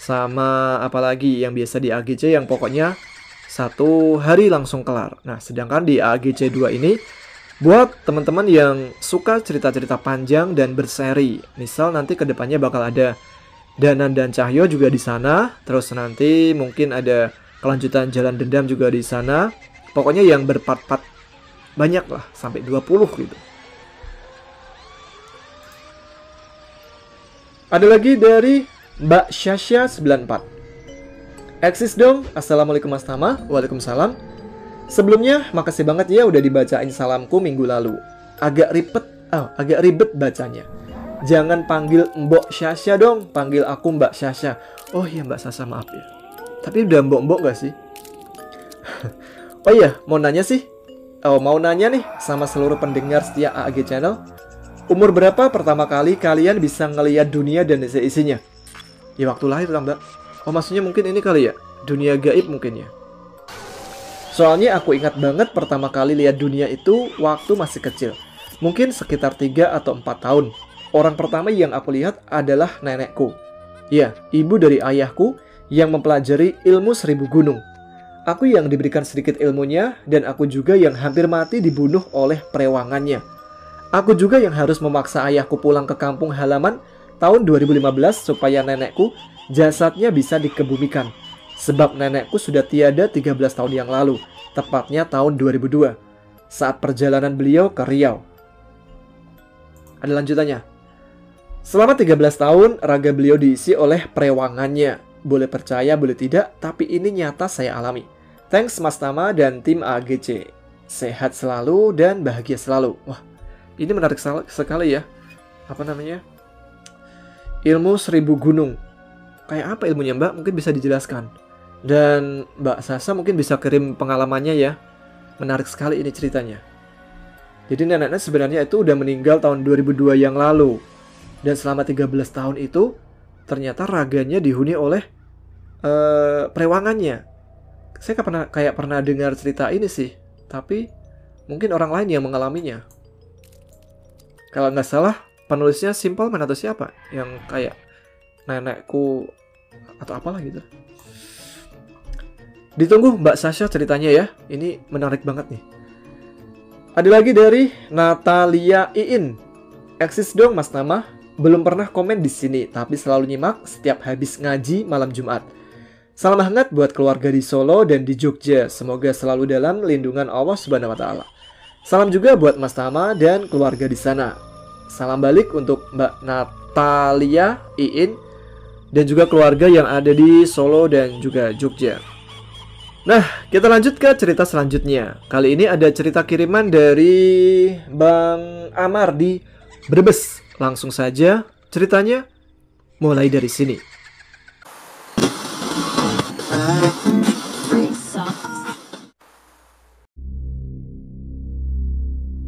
sama apalagi yang biasa di AAGC yang pokoknya 1 hari langsung kelar. Nah, sedangkan di AAGC 2 ini buat teman-teman yang suka cerita-cerita panjang dan berseri. Misal nanti kedepannya bakal ada Danan dan Cahyo juga di sana. Terus nanti mungkin ada kelanjutan Jalan Dendam juga di sana. Pokoknya yang berpart-part banyak lah, sampai 20 gitu. Ada lagi dari Mbak Syasha 94. Eksis dong. Assalamualaikum Mas Tama. Waalaikumsalam. Sebelumnya makasih banget ya udah dibacain salamku minggu lalu. Agak ribet bacanya. Jangan panggil Mbok Syasha dong, panggil aku Mbak Syasha. Oh iya Mbak Syasha, maaf ya. Tapi udah mbok-mbok gak sih? Oh iya, mau nanya nih sama seluruh pendengar setia AAG Channel. Umur berapa pertama kali kalian bisa ngelihat dunia dan isi-isinya? Ya waktu lahir kan Mbak. Oh maksudnya mungkin ini kali ya, dunia gaib mungkin ya. Soalnya aku ingat banget pertama kali lihat dunia itu waktu masih kecil. Mungkin sekitar 3 atau 4 tahun. Orang pertama yang aku lihat adalah nenekku. Ya, ibu dari ayahku yang mempelajari ilmu 1000 gunung. Aku yang diberikan sedikit ilmunya, dan aku juga yang hampir mati dibunuh oleh perewangannya. Aku juga yang harus memaksa ayahku pulang ke kampung halaman tahun 2015 supaya nenekku jasadnya bisa dikebumikan. Sebab nenekku sudah tiada 13 tahun yang lalu, tepatnya tahun 2002, saat perjalanan beliau ke Riau. Ada lanjutannya. Selama 13 tahun, raga beliau diisi oleh perewangannya. Boleh percaya, boleh tidak, tapi ini nyata saya alami. Thanks Mas Tama dan tim AGC. Sehat selalu dan bahagia selalu. Wah, ini menarik sekali ya. Apa namanya? Ilmu 1000 gunung. Kayak apa ilmunya Mbak? Mungkin bisa dijelaskan. Dan Mbak Sasa mungkin bisa kirim pengalamannya ya. Menarik sekali ini ceritanya. Jadi neneknya sebenarnya itu udah meninggal tahun 2002 yang lalu. Dan selama 13 tahun itu ternyata raganya dihuni oleh perewangannya. Saya kayak pernah dengar cerita ini sih. Tapi mungkin orang lain yang mengalaminya. Kalau nggak salah penulisnya Simple Man atau siapa yang kayak nenekku atau apalah gitu. Ditunggu Mbak Sasha ceritanya ya. Ini menarik banget nih. Ada lagi dari Natalia Iin. Eksis dong Mas Tama. Belum pernah komen di sini, tapi selalu nyimak setiap habis ngaji malam Jumat. Salam hangat buat keluarga di Solo dan di Jogja. Semoga selalu dalam lindungan Allah Subhanahu wa taala. Salam juga buat Mas Tama dan keluarga di sana. Salam balik untuk Mbak Natalia Iin dan juga keluarga yang ada di Solo dan juga Jogja. Nah, kita lanjut ke cerita selanjutnya. Kali ini ada cerita kiriman dari Bang Amar di Brebes. Langsung saja ceritanya mulai dari sini.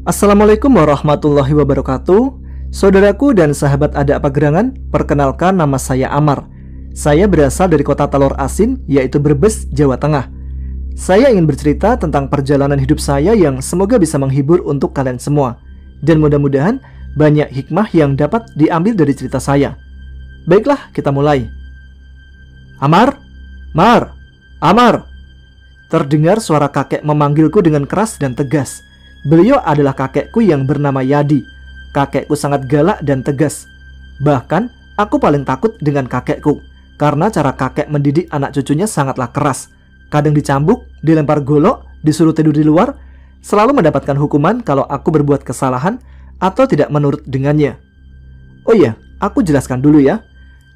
Assalamualaikum warahmatullahi wabarakatuh. Saudaraku dan sahabat Ada Apa Gerangan, perkenalkan nama saya Amar. Saya berasal dari kota telur asin, yaitu Brebes, Jawa Tengah. Saya ingin bercerita tentang perjalanan hidup saya yang semoga bisa menghibur untuk kalian semua. Dan mudah-mudahan banyak hikmah yang dapat diambil dari cerita saya. Baiklah, kita mulai. Amar? Mar? Amar? Terdengar suara kakek memanggilku dengan keras dan tegas. Beliau adalah kakekku yang bernama Yadi. Kakekku sangat galak dan tegas. Bahkan, aku paling takut dengan kakekku, karena cara kakek mendidik anak cucunya sangatlah keras. Kadang dicambuk, dilempar golok, disuruh tidur di luar, selalu mendapatkan hukuman kalau aku berbuat kesalahan atau tidak menurut dengannya. Oh iya, aku jelaskan dulu ya.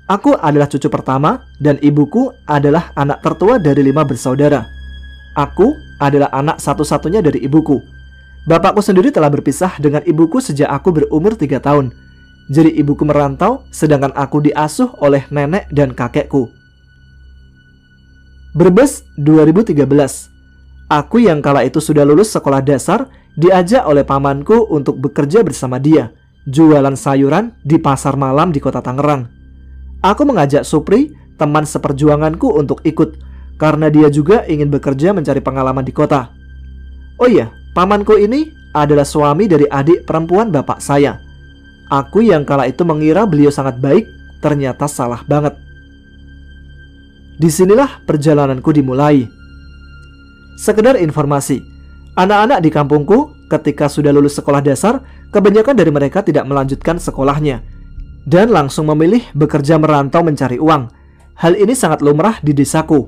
Aku adalah cucu pertama dan ibuku adalah anak tertua dari 5 bersaudara. Aku adalah anak satu-satunya dari ibuku. Bapakku sendiri telah berpisah dengan ibuku sejak aku berumur 3 tahun. Jadi ibuku merantau, sedangkan aku diasuh oleh nenek dan kakekku. Brebes 2013. Aku yang kala itu sudah lulus sekolah dasar, diajak oleh pamanku untuk bekerja bersama dia, jualan sayuran di pasar malam di kota Tangerang. Aku mengajak Supri, teman seperjuanganku, untuk ikut, karena dia juga ingin bekerja mencari pengalaman di kota. Oh iya, pamanku ini adalah suami dari adik perempuan bapak saya. Aku yang kala itu mengira beliau sangat baik, ternyata salah banget. Disinilah perjalananku dimulai. Sekedar informasi, anak-anak di kampungku ketika sudah lulus sekolah dasar, kebanyakan dari mereka tidak melanjutkan sekolahnya dan langsung memilih bekerja merantau mencari uang. Hal ini sangat lumrah di desaku.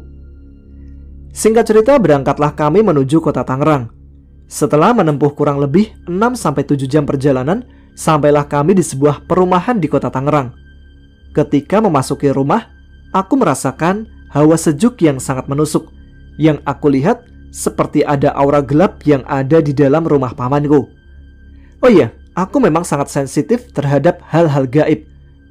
Singkat cerita, berangkatlah kami menuju kota Tangerang. Setelah menempuh kurang lebih 6-7 jam perjalanan, sampailah kami di sebuah perumahan di kota Tangerang. Ketika memasuki rumah, aku merasakan hawa sejuk yang sangat menusuk. Yang aku lihat seperti ada aura gelap yang ada di dalam rumah pamanku. Oh iya, aku memang sangat sensitif terhadap hal-hal gaib.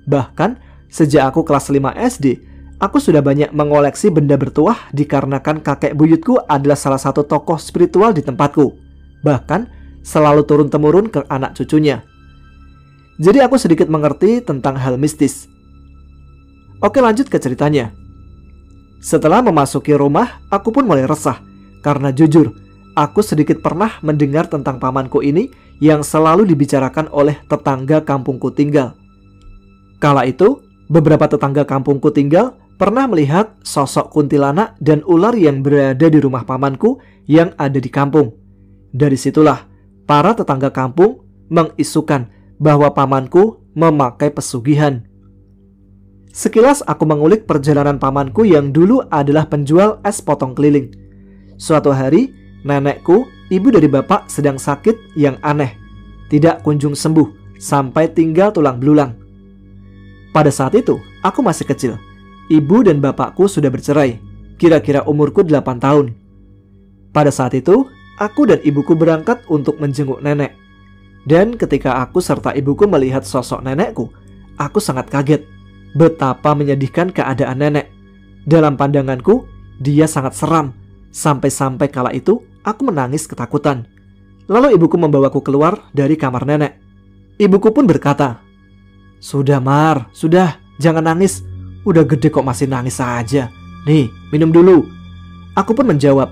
Bahkan, sejak aku kelas 5 SD, aku sudah banyak mengoleksi benda bertuah dikarenakan kakek buyutku adalah salah satu tokoh spiritual di tempatku. Bahkan, selalu turun-temurun ke anak cucunya. Jadi aku sedikit mengerti tentang hal mistis. Oke, lanjut ke ceritanya. Setelah memasuki rumah, aku pun mulai resah. Karena jujur, aku sedikit pernah mendengar tentang pamanku ini yang selalu dibicarakan oleh tetangga kampungku tinggal. Kala itu, beberapa tetangga kampungku tinggal pernah melihat sosok kuntilanak dan ular yang berada di rumah pamanku yang ada di kampung. Dari situlah para tetangga kampung mengisukan bahwa pamanku memakai pesugihan. Sekilas aku mengulik perjalanan pamanku yang dulu adalah penjual es potong keliling. Suatu hari, nenekku, ibu dari bapak, sedang sakit yang aneh. Tidak kunjung sembuh sampai tinggal tulang belulang. Pada saat itu, aku masih kecil. Ibu dan bapakku sudah bercerai. Kira-kira umurku 8 tahun. Pada saat itu, aku dan ibuku berangkat untuk menjenguk nenek. Dan ketika aku serta ibuku melihat sosok nenekku, aku sangat kaget. Betapa menyedihkan keadaan nenek. Dalam pandanganku, dia sangat seram. Sampai-sampai kala itu, aku menangis ketakutan. Lalu ibuku membawaku keluar dari kamar nenek. Ibuku pun berkata, "Sudah Mar, sudah, jangan nangis. Udah gede kok masih nangis saja. Nih, minum dulu." Aku pun menjawab,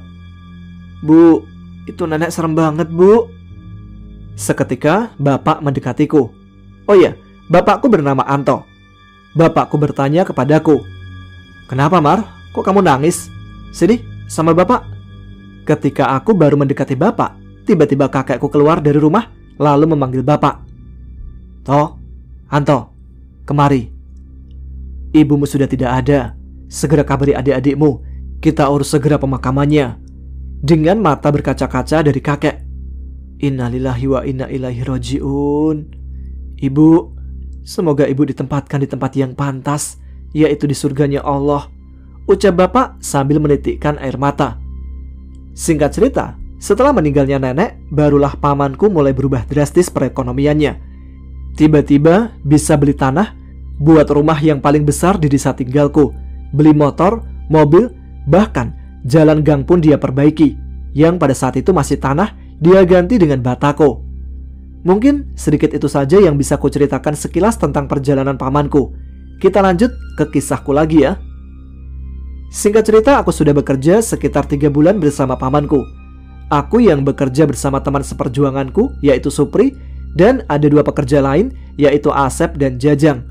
"Bu, itu nenek serem banget, Bu." Seketika bapak mendekatiku. Oh iya, bapakku bernama Anto. Bapakku bertanya kepadaku, "Kenapa Mar? Kok kamu nangis? Sini, sama bapak." Ketika aku baru mendekati bapak, tiba-tiba kakekku keluar dari rumah lalu memanggil bapak. "Toh, Anto, kemari. Ibumu sudah tidak ada. Segera kabari adik-adikmu. Kita urus segera pemakamannya." Dengan mata berkaca-kaca dari kakek. "Innalillahi wa inna ilaihi roji'un. Ibu, semoga ibu ditempatkan di tempat yang pantas, yaitu di surganya Allah," ucap bapak sambil menitikkan air mata. Singkat cerita, setelah meninggalnya nenek, barulah pamanku mulai berubah drastis perekonomiannya. Tiba-tiba bisa beli tanah, buat rumah yang paling besar di desa tinggalku, beli motor, mobil, bahkan jalan gang pun dia perbaiki. Yang pada saat itu masih tanah, dia ganti dengan batako. Mungkin sedikit itu saja yang bisa kuceritakan sekilas tentang perjalanan pamanku. Kita lanjut ke kisahku lagi ya. Singkat cerita, aku sudah bekerja sekitar 3 bulan bersama pamanku. Aku yang bekerja bersama teman seperjuanganku, yaitu Supri, dan ada 2 pekerja lain, yaitu Asep dan Jajang.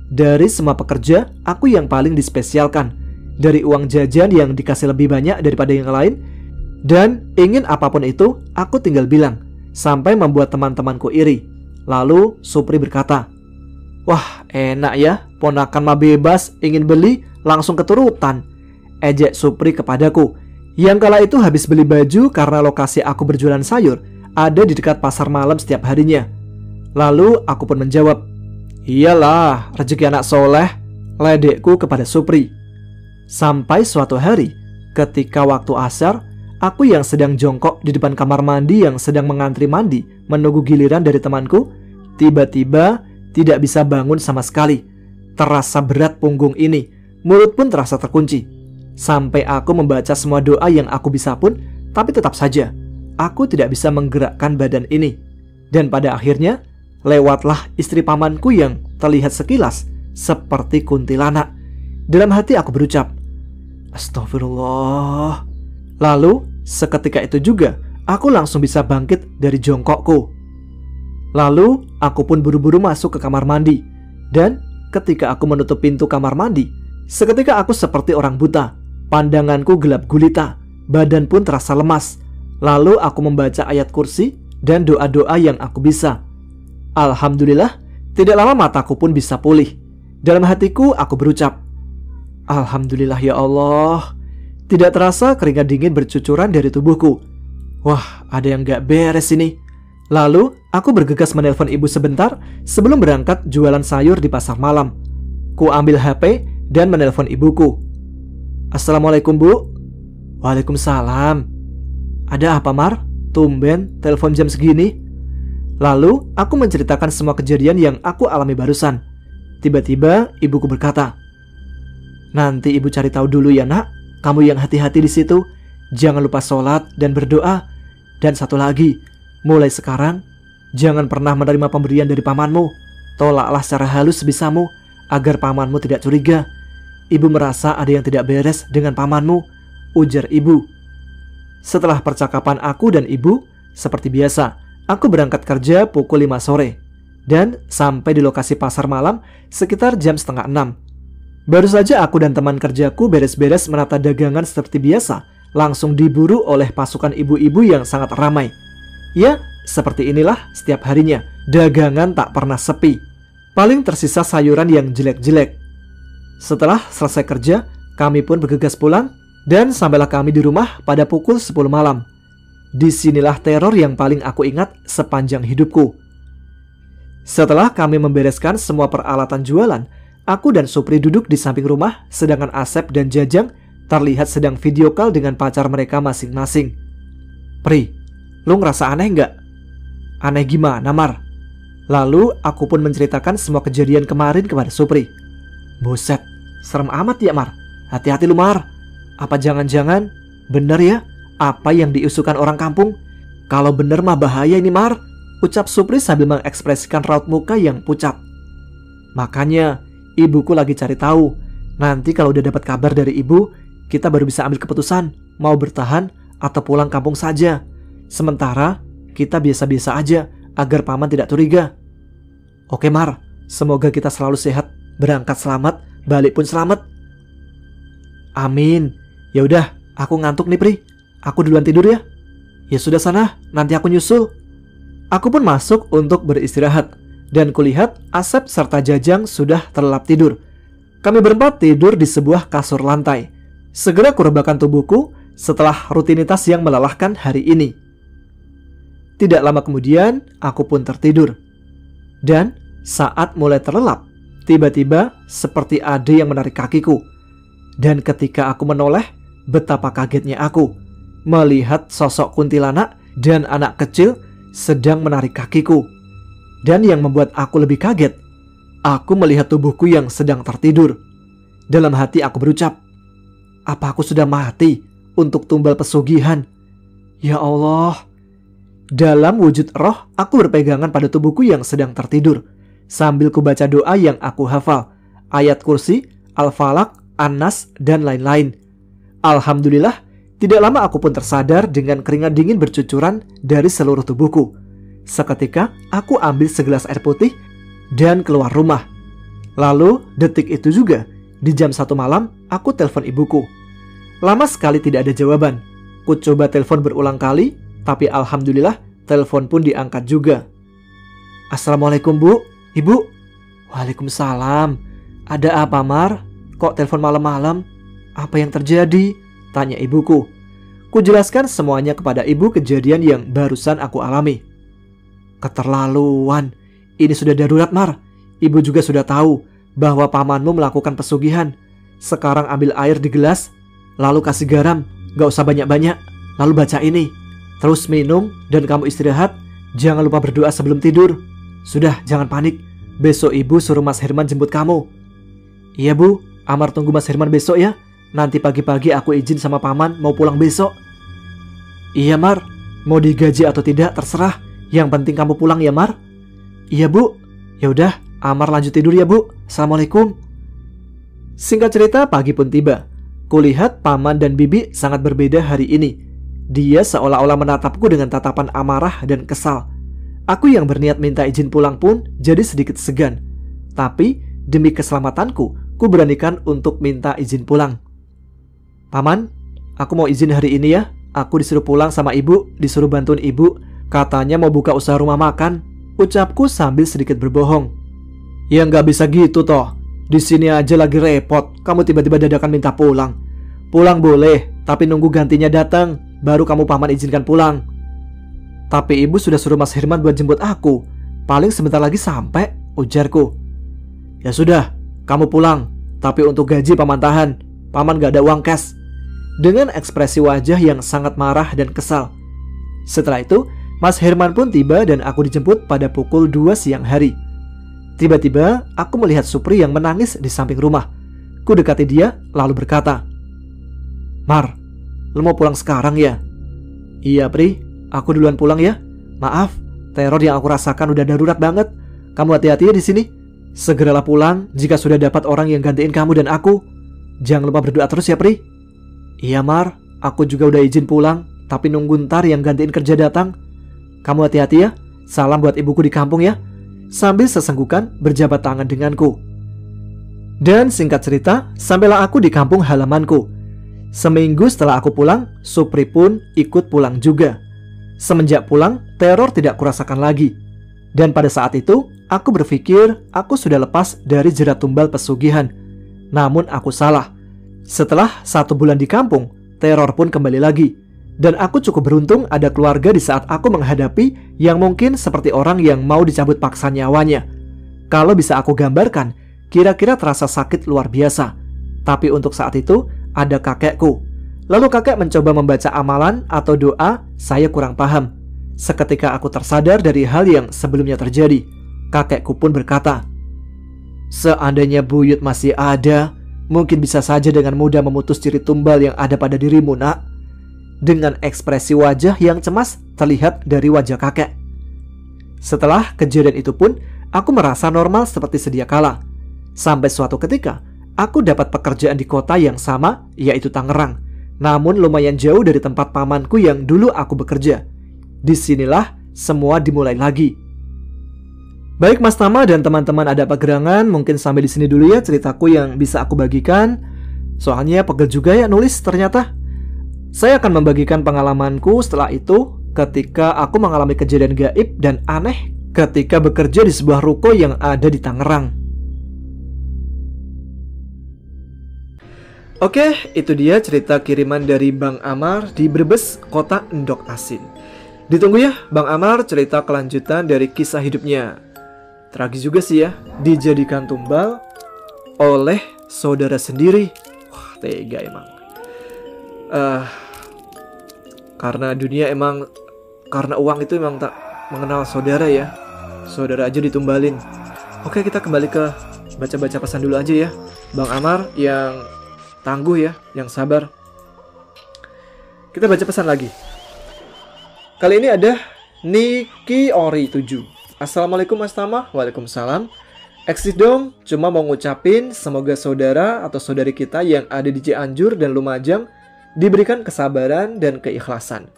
Dari semua pekerja, aku yang paling dispesialkan. Dari uang jajan yang dikasih lebih banyak daripada yang lain, dan ingin apapun itu, aku tinggal bilang, sampai membuat teman-temanku iri. Lalu Supri berkata, "Wah, enak ya, ponakan mah bebas, ingin beli langsung keturutan," ejek Supri kepadaku. Yang kala itu habis beli baju karena lokasi aku berjualan sayur ada di dekat pasar malam setiap harinya. Lalu aku pun menjawab, "Iyalah, rezeki anak soleh," ledekku kepada Supri. Sampai suatu hari, ketika waktu asar, aku yang sedang jongkok di depan kamar mandi yang sedang mengantri mandi menunggu giliran dari temanku, tiba-tiba tidak bisa bangun sama sekali. Terasa berat punggung ini, mulut pun terasa terkunci. Sampai aku membaca semua doa yang aku bisa pun, tapi tetap saja aku tidak bisa menggerakkan badan ini. Dan pada akhirnya, lewatlah istri pamanku yang terlihat sekilas seperti kuntilanak. Dalam hati aku berucap, "Astagfirullah." Lalu, seketika itu juga, aku langsung bisa bangkit dari jongkokku. Lalu, aku pun buru-buru masuk ke kamar mandi. Dan ketika aku menutup pintu kamar mandi, seketika aku seperti orang buta. Pandanganku gelap gulita, badan pun terasa lemas. Lalu aku membaca ayat kursi dan doa-doa yang aku bisa. Alhamdulillah, tidak lama mataku pun bisa pulih. Dalam hatiku aku berucap, "Alhamdulillah ya Allah." Tidak terasa keringat dingin bercucuran dari tubuhku. Wah, ada yang gak beres ini. Lalu aku bergegas menelpon ibu sebentar sebelum berangkat jualan sayur di pasar malam. Ku ambil HP dan menelpon ibuku. "Assalamualaikum Bu." "Waalaikumsalam." "Ada apa Mar? Tumben telepon jam segini." Lalu aku menceritakan semua kejadian yang aku alami barusan. Tiba-tiba ibuku berkata, "Nanti ibu cari tahu dulu ya nak. Kamu yang hati-hati di situ. Jangan lupa sholat dan berdoa. Dan satu lagi, mulai sekarang jangan pernah menerima pemberian dari pamanmu. Tolaklah secara halus sebisamu agar pamanmu tidak curiga. Ibu merasa ada yang tidak beres dengan pamanmu," ujar ibu. Setelah percakapan aku dan ibu, seperti biasa, Aku berangkat kerja pukul 5 sore dan sampai di lokasi pasar malam sekitar jam setengah 6. Baru saja aku dan teman kerjaku beres-beres menata dagangan seperti biasa, langsung diburu oleh pasukan ibu-ibu yang sangat ramai. Ya, seperti inilah setiap harinya, dagangan tak pernah sepi. Paling tersisa sayuran yang jelek-jelek. Setelah selesai kerja, kami pun bergegas pulang dan sampailah kami di rumah pada pukul 10 malam. Disinilah teror yang paling aku ingat sepanjang hidupku. Setelah kami membereskan semua peralatan jualan, aku dan Supri duduk di samping rumah, sedangkan Asep dan Jajang terlihat sedang video call dengan pacar mereka masing-masing. Pri, lu ngerasa aneh nggak? Aneh gimana, Mar? Lalu aku pun menceritakan semua kejadian kemarin kepada Supri. Buset, serem amat ya, Mar. Hati-hati lu, Mar. Apa jangan-jangan bener ya apa yang diusulkan orang kampung? Kalau bener mah bahaya ini, Mar, ucap Supri sambil mengekspresikan raut muka yang pucat. Makanya ibuku lagi cari tahu. Nanti kalau udah dapat kabar dari ibu, kita baru bisa ambil keputusan mau bertahan atau pulang kampung saja. Sementara kita biasa-biasa aja agar paman tidak curiga. Oke, Mar, semoga kita selalu sehat, berangkat selamat, balik pun selamat. Amin. Ya udah, aku ngantuk nih, Pri. Aku duluan tidur ya. Ya sudah sana, nanti aku nyusul. Aku pun masuk untuk beristirahat dan kulihat Asep serta Jajang sudah terlelap tidur. Kami berempat tidur di sebuah kasur lantai. Segera kurebakan tubuhku setelah rutinitas yang melelahkan hari ini. Tidak lama kemudian, aku pun tertidur. Dan saat mulai terlelap, tiba-tiba seperti ada yang menarik kakiku. Dan ketika aku menoleh, betapa kagetnya aku melihat sosok kuntilanak dan anak kecil sedang menarik kakiku. Dan yang membuat aku lebih kaget, aku melihat tubuhku yang sedang tertidur. Dalam hati aku berucap, apa aku sudah mati untuk tumbal pesugihan? Ya Allah. Dalam wujud roh, aku berpegangan pada tubuhku yang sedang tertidur, sambil kubaca doa yang aku hafal, ayat kursi, Al-Falaq, An-Nas, dan lain-lain. Alhamdulillah, tidak lama aku pun tersadar dengan keringat dingin bercucuran dari seluruh tubuhku. Seketika, aku ambil segelas air putih dan keluar rumah. Lalu, detik itu juga, di jam 1 malam, aku telepon ibuku. Lama sekali tidak ada jawaban. Ku coba telepon berulang kali, tapi alhamdulillah telepon pun diangkat juga. Assalamualaikum, Bu. Ibu. Waalaikumsalam. Ada apa, Mar? Kok telepon malam-malam? Apa yang terjadi? Tanya ibuku. Ku jelaskan semuanya kepada ibu kejadian yang barusan aku alami. Keterlaluan. Ini sudah darurat, Mar. Ibu juga sudah tahu bahwa pamanmu melakukan pesugihan. Sekarang ambil air di gelas, lalu kasih garam. Gak usah banyak-banyak. Lalu baca ini. Terus minum dan kamu istirahat. Jangan lupa berdoa sebelum tidur. Sudah, jangan panik. Besok ibu suruh Mas Herman jemput kamu. Iya, Bu. Amar tunggu Mas Herman besok ya. Nanti pagi-pagi aku izin sama paman mau pulang besok. Iya, Mar. Mau digaji atau tidak terserah. Yang penting kamu pulang ya, Mar. Iya, Bu. Ya udah, Amar lanjut tidur ya, Bu. Assalamualaikum. Singkat cerita, pagi pun tiba. Kulihat paman dan bibi sangat berbeda hari ini. Dia seolah-olah menatapku dengan tatapan amarah dan kesal. Aku yang berniat minta izin pulang pun jadi sedikit segan. Tapi demi keselamatanku, ku beranikan untuk minta izin pulang. Paman, aku mau izin hari ini ya. Aku disuruh pulang sama ibu, disuruh bantuin ibu. Katanya mau buka usaha rumah makan. Ucapku sambil sedikit berbohong. Ya nggak bisa gitu toh. Di sini aja lagi repot. Kamu tiba-tiba dadakan minta pulang. Pulang boleh, tapi nunggu gantinya datang, baru kamu paman izinkan pulang. Tapi ibu sudah suruh Mas Herman buat jemput aku. Paling sebentar lagi sampai, ujarku. Ya sudah, kamu pulang. Tapi untuk gaji paman tahan. Paman gak ada uang cash. Dengan ekspresi wajah yang sangat marah dan kesal. Setelah itu, Mas Herman pun tiba dan aku dijemput pada pukul 2 siang hari. Tiba-tiba, aku melihat Supri yang menangis di samping rumah. Ku dekati dia, lalu berkata, Mar, lu mau pulang sekarang ya? Iya, Pri, aku duluan pulang ya. Maaf, teror yang aku rasakan udah darurat banget. Kamu hati-hati ya di sini. Segeralah pulang jika sudah dapat orang yang gantiin kamu dan aku. Jangan lupa berdoa terus ya, Pri. Iya, Mar, aku juga udah izin pulang, tapi nunggu ntar yang gantiin kerja datang. Kamu hati-hati ya. Salam buat ibuku di kampung ya. Sambil sesenggukan berjabat tangan denganku. Dan singkat cerita, sampailah aku di kampung halamanku. Seminggu setelah aku pulang, Supri pun ikut pulang juga. Semenjak pulang, teror tidak kurasakan lagi. Dan pada saat itu, aku berpikir aku sudah lepas dari jerat tumbal pesugihan. Namun aku salah. Setelah 1 bulan di kampung, teror pun kembali lagi. Dan aku cukup beruntung ada keluarga di saat aku menghadapi yang mungkin seperti orang yang mau dicabut paksa nyawanya. Kalau bisa aku gambarkan, kira-kira terasa sakit luar biasa. Tapi untuk saat itu, ada kakekku. Lalu kakek mencoba membaca amalan atau doa, saya kurang paham. Seketika aku tersadar dari hal yang sebelumnya terjadi. Kakekku pun berkata, "Seandainya buyut masih ada, mungkin bisa saja dengan mudah memutus ciri tumbal yang ada pada dirimu, nak." Dengan ekspresi wajah yang cemas terlihat dari wajah kakek. Setelah kejadian itu pun, aku merasa normal seperti sedia kala. Sampai suatu ketika, aku dapat pekerjaan di kota yang sama, yaitu Tangerang. Namun lumayan jauh dari tempat pamanku yang dulu aku bekerja. Disinilah semua dimulai lagi. Baik Mas Tama dan teman-teman ada apa gerangan, mungkin sampai di sini dulu ya ceritaku yang bisa aku bagikan. Soalnya pegel juga ya nulis ternyata. Saya akan membagikan pengalamanku setelah itu ketika aku mengalami kejadian gaib dan aneh ketika bekerja di sebuah ruko yang ada di Tangerang. Oke, itu dia cerita kiriman dari Bang Amar di Brebes, Kota Endok Asin. Ditunggu ya Bang Amar cerita kelanjutan dari kisah hidupnya. Tragis juga sih ya, dijadikan tumbal oleh saudara sendiri. Wah, tega emang. Karena dunia emang, karena uang itu emang tak mengenal saudara ya. Saudara aja ditumbalin. Oke, kita kembali ke baca-baca pesan dulu aja ya. Bang Amar yang tangguh ya, yang sabar. Kita baca pesan lagi. Kali ini ada Niki Ori 7. Assalamualaikum Mas Tama. Waalaikumsalam. Eksis dong, cuma mau ngucapin semoga saudara atau saudari kita yang ada di Cianjur dan Lumajang diberikan kesabaran dan keikhlasan,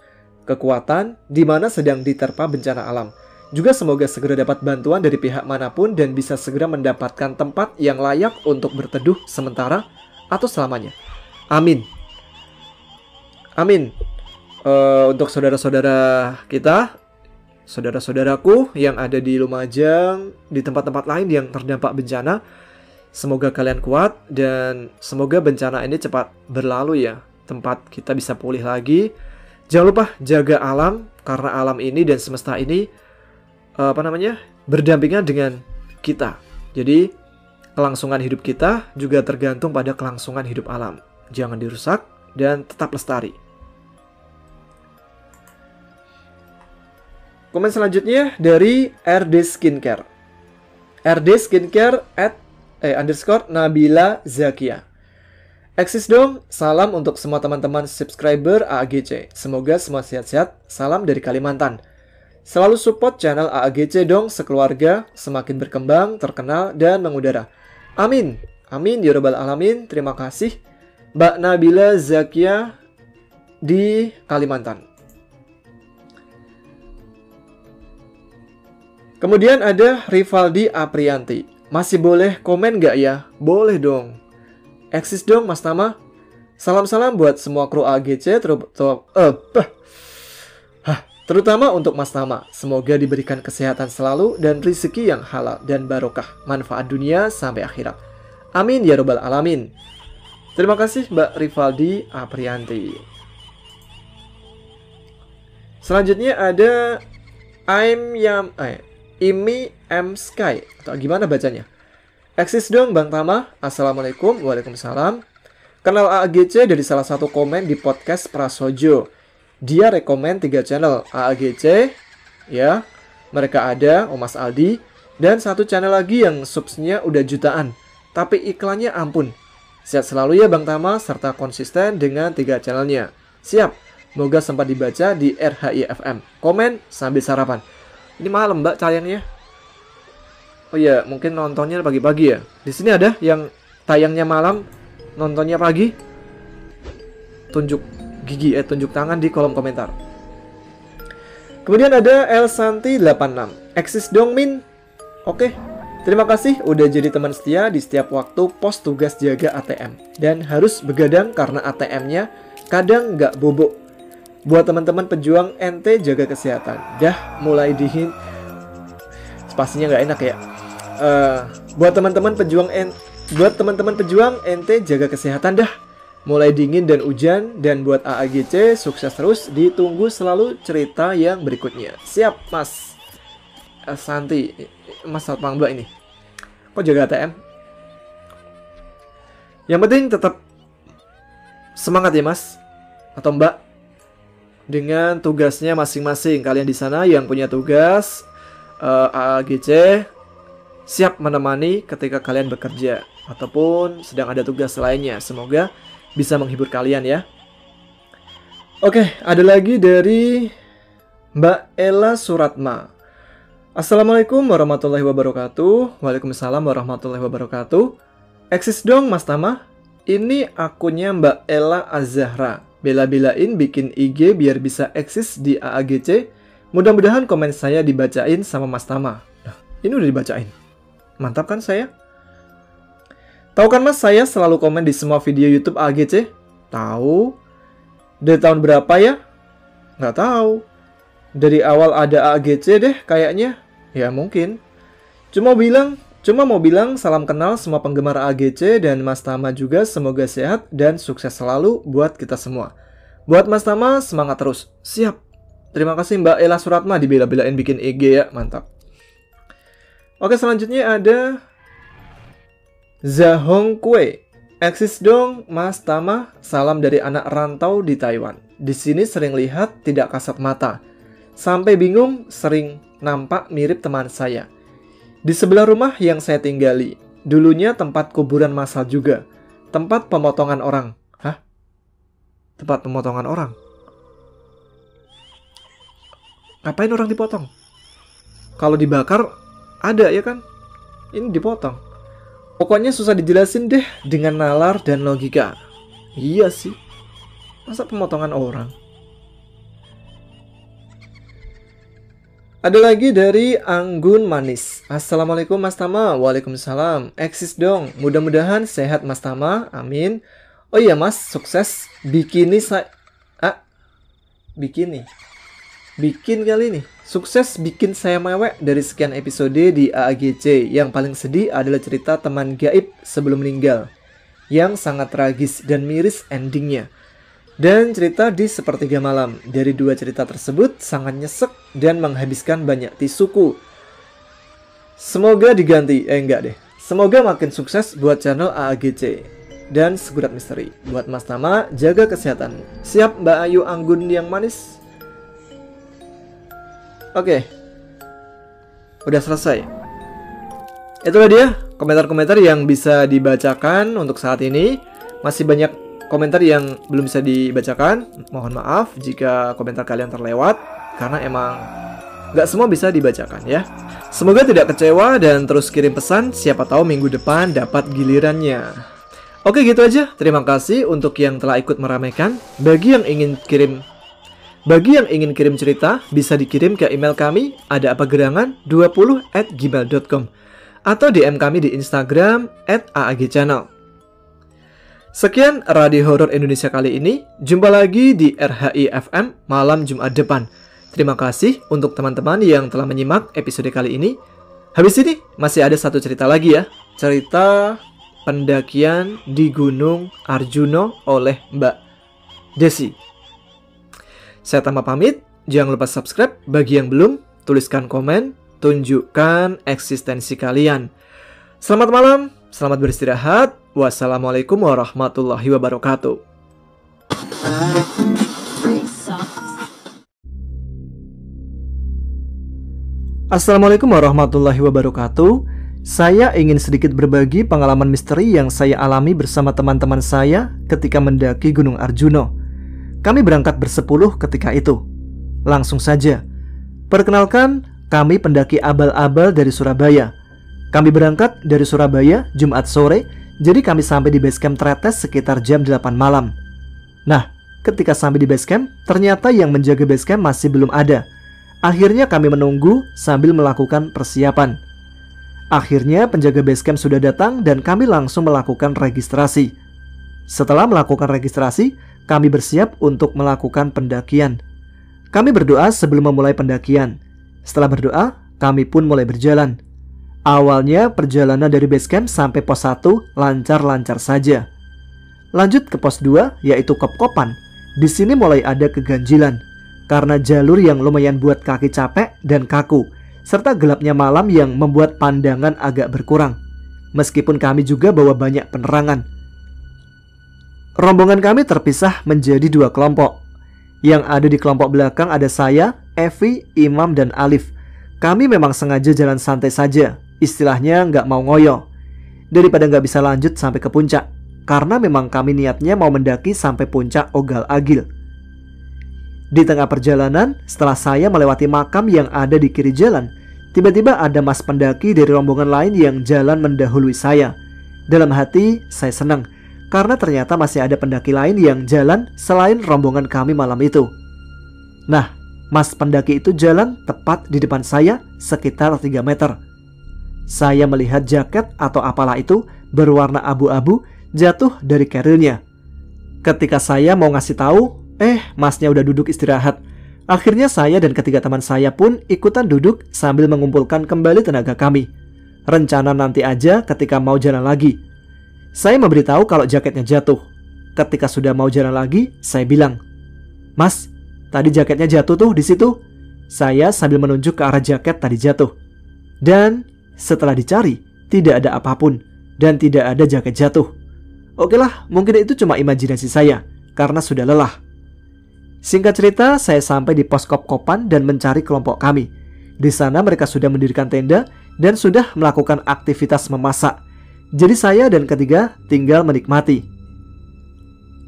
kekuatan di mana sedang diterpa bencana alam. Juga semoga segera dapat bantuan dari pihak manapun dan bisa segera mendapatkan tempat yang layak untuk berteduh sementara atau selamanya. Amin. Amin. Untuk saudara-saudara kita, saudara-saudaraku yang ada di Lumajang, di tempat-tempat lain yang terdampak bencana, semoga kalian kuat dan semoga bencana ini cepat berlalu ya. Tempat kita bisa pulih lagi. Jangan lupa jaga alam, karena alam ini dan semesta ini berdampingan dengan kita. Jadi kelangsungan hidup kita juga tergantung pada kelangsungan hidup alam. Jangan dirusak dan tetap lestari. Komen selanjutnya dari RD Skincare. RD Skincare _Nabila Zakia. Eksis dong, salam untuk semua teman-teman subscriber AAGC. Semoga semua sehat-sehat. Salam dari Kalimantan. Selalu support channel AAGC dong sekeluarga, semakin berkembang, terkenal, dan mengudara. Amin. Amin ya rabbal alamin. Terima kasih Mbak Nabila Zakia di Kalimantan. Kemudian ada Rivaldi Aprianti. Masih boleh komen gak ya? Boleh dong. Eksis dong Mas Tama. Salam-salam buat semua kru AGC terutama untuk Mas Tama. Semoga diberikan kesehatan selalu dan rezeki yang halal dan barokah, manfaat dunia sampai akhirat. Amin ya rabbal alamin. Terima kasih Mbak Rivaldi Aprianti. Selanjutnya ada Imi M Sky, atau gimana bacanya? Eksis dong Bang Tama. Assalamualaikum. Waalaikumsalam. Kenal AAGC dari salah satu komen di podcast Prasojo. Dia rekomen 3 channel AAGC ya. Mereka ada Mas Aldi dan satu channel lagi yang subsnya udah jutaan, tapi iklannya ampun. Sehat selalu ya Bang Tama, serta konsisten dengan 3 channelnya. Siap. Semoga sempat dibaca di RHI FM. Komen sambil sarapan. Ini malam Mbak tayangnya. Oh iya, mungkin nontonnya pagi-pagi ya. Di sini ada yang tayangnya malam, nontonnya pagi. Tunjuk gigi, tunjuk tangan di kolom komentar. Kemudian ada El Santi 86. Eksis dong Min. Oke. Terima kasih udah jadi teman setia di setiap waktu pos tugas jaga ATM. Dan harus begadang karena ATM-nya kadang nggak bobok. Buat teman-teman pejuang ente jaga kesehatan. Dah mulai dingin. Spasinya nggak enak ya. Buat teman-teman pejuang ente jaga kesehatan dah. Mulai dingin dan hujan. Dan buat AAGC sukses terus. Ditunggu selalu cerita yang berikutnya. Siap Mas Santi. Mas Satpam Mbak ini. Kok jaga ATM? Yang penting tetap semangat ya Mas atau Mbak dengan tugasnya masing-masing. Kalian di sana yang punya tugas AAGC siap menemani ketika kalian bekerja ataupun sedang ada tugas lainnya. Semoga bisa menghibur kalian ya. Oke, ada lagi dari Mbak Ella Suratma. Assalamualaikum warahmatullahi wabarakatuh. Waalaikumsalam warahmatullahi wabarakatuh. Eksis dong Mas Tama. Ini akunnya Mbak Ella Azahra. Bela-belain bikin IG biar bisa eksis di AAGC. Mudah-mudahan komen saya dibacain sama Mas Tama. Nah, ini udah dibacain. Mantap kan saya? Tahu kan Mas, saya selalu komen di semua video YouTube AAGC. Tahu? Dari tahun berapa ya? Nggak tahu. Dari awal ada AAGC deh kayaknya. Ya mungkin. Cuma mau bilang salam kenal semua penggemar AAGC dan Mas Tama juga semoga sehat dan sukses selalu buat kita semua. Buat Mas Tama semangat terus. Siap. Terima kasih Mbak Ella Suratma dibela-belain bikin IG ya, mantap. Oke, selanjutnya ada Zahong Kue. Eksis dong Mas Tama, salam dari anak rantau di Taiwan. Di sini sering lihat tidak kasat mata. Sampai bingung sering nampak mirip teman saya. Di sebelah rumah yang saya tinggali, dulunya tempat kuburan massal juga. Tempat pemotongan orang. Hah? Tempat pemotongan orang? Ngapain orang dipotong? Kalau dibakar, ada ya kan? Ini dipotong. Pokoknya susah dijelasin deh dengan nalar dan logika. Iya sih. Masa pemotongan orang? Ada lagi dari Anggun Manis. Assalamualaikum Mas Tama. Waalaikumsalam. Eksis dong. Mudah-mudahan sehat Mas Tama. Amin. Oh iya Mas, sukses. Bikini Bikin kali ini. Sukses bikin saya mewek dari sekian episode di AAGC. Yang paling sedih adalah cerita teman gaib sebelum meninggal. Yang sangat tragis dan miris endingnya. Dan cerita di sepertiga malam. Dari dua cerita tersebut sangat nyesek dan menghabiskan banyak tisuku. Semoga diganti. Enggak deh. Semoga makin sukses buat channel AAGC. Dan Segurat Misteri. Buat Mas Tama, jaga kesehatan. Siap Mbak Ayu Anggun yang manis? Oke. Udah selesai. Itulah dia komentar-komentar yang bisa dibacakan untuk saat ini. Masih banyak komentar yang belum bisa dibacakan. Mohon maaf jika komentar kalian terlewat, karena emang gak semua bisa dibacakan ya. Semoga tidak kecewa dan terus kirim pesan. Siapa tahu minggu depan dapat gilirannya. Oke, gitu aja. Terima kasih untuk yang telah ikut meramaikan. Bagi yang ingin kirim cerita, bisa dikirim ke email kami adaapaggerangan20@gmail.com atau DM kami di Instagram @aagchannel. Sekian Radio Horor Indonesia kali ini. Jumpa lagi di RHI FM malam Jumat depan. Terima kasih untuk teman-teman yang telah menyimak episode kali ini. Habis ini masih ada satu cerita lagi ya. Cerita pendakian di Gunung Arjuno oleh Mbak Desi. Saya Tama pamit. Jangan lupa subscribe. Bagi yang belum, tuliskan komen. Tunjukkan eksistensi kalian. Selamat malam. Selamat beristirahat. Wassalamualaikum warahmatullahi wabarakatuh. Assalamualaikum warahmatullahi wabarakatuh. Saya ingin sedikit berbagi pengalaman misteri yang saya alami bersama teman-teman saya ketika mendaki Gunung Arjuno. Kami berangkat bersepuluh ketika itu. Langsung saja. Perkenalkan, kami pendaki abal-abal dari Surabaya. Kami berangkat dari Surabaya Jumat sore, jadi kami sampai di base camp Tretes sekitar jam 8 malam. Nah, ketika sampai di base camp, ternyata yang menjaga base camp masih belum ada. Akhirnya kami menunggu sambil melakukan persiapan. Akhirnya penjaga basecamp sudah datang dan kami langsung melakukan registrasi. Setelah melakukan registrasi, kami bersiap untuk melakukan pendakian. Kami berdoa sebelum memulai pendakian. Setelah berdoa, kami pun mulai berjalan. Awalnya perjalanan dari basecamp sampai pos 1 lancar-lancar saja. Lanjut ke pos 2 yaitu Kop-Kopan. Di sini mulai ada keganjilan karena jalur yang lumayan buat kaki capek dan kaku, serta gelapnya malam yang membuat pandangan agak berkurang. Meskipun kami juga bawa banyak penerangan. Rombongan kami terpisah menjadi 2 kelompok. Yang ada di kelompok belakang ada saya, Evi, Imam, dan Alif. Kami memang sengaja jalan santai saja, istilahnya nggak mau ngoyo, daripada nggak bisa lanjut sampai ke puncak, karena memang kami niatnya mau mendaki sampai puncak Ogal-Agil. Di tengah perjalanan, setelah saya melewati makam yang ada di kiri jalan, tiba-tiba ada mas pendaki dari rombongan lain yang jalan mendahului saya. Dalam hati, saya senang, karena ternyata masih ada pendaki lain yang jalan selain rombongan kami malam itu. Nah, mas pendaki itu jalan tepat di depan saya sekitar 3 meter. Saya melihat jaket atau apalah itu berwarna abu-abu jatuh dari carrier-nya. Ketika saya mau ngasih tahu, masnya udah duduk istirahat. Akhirnya saya dan ketiga teman saya pun ikutan duduk sambil mengumpulkan kembali tenaga kami. Rencana nanti aja ketika mau jalan lagi. Saya memberitahu kalau jaketnya jatuh. Ketika sudah mau jalan lagi, saya bilang, "Mas, tadi jaketnya jatuh tuh di situ." Saya sambil menunjuk ke arah jaket tadi jatuh. Dan setelah dicari, tidak ada apapun dan tidak ada jaket jatuh. Oke lah, mungkin itu cuma imajinasi saya karena sudah lelah. Singkat cerita, saya sampai di pos Kop-Kopan dan mencari kelompok kami. Di sana mereka sudah mendirikan tenda dan sudah melakukan aktivitas memasak. Jadi saya dan ketiga tinggal menikmati.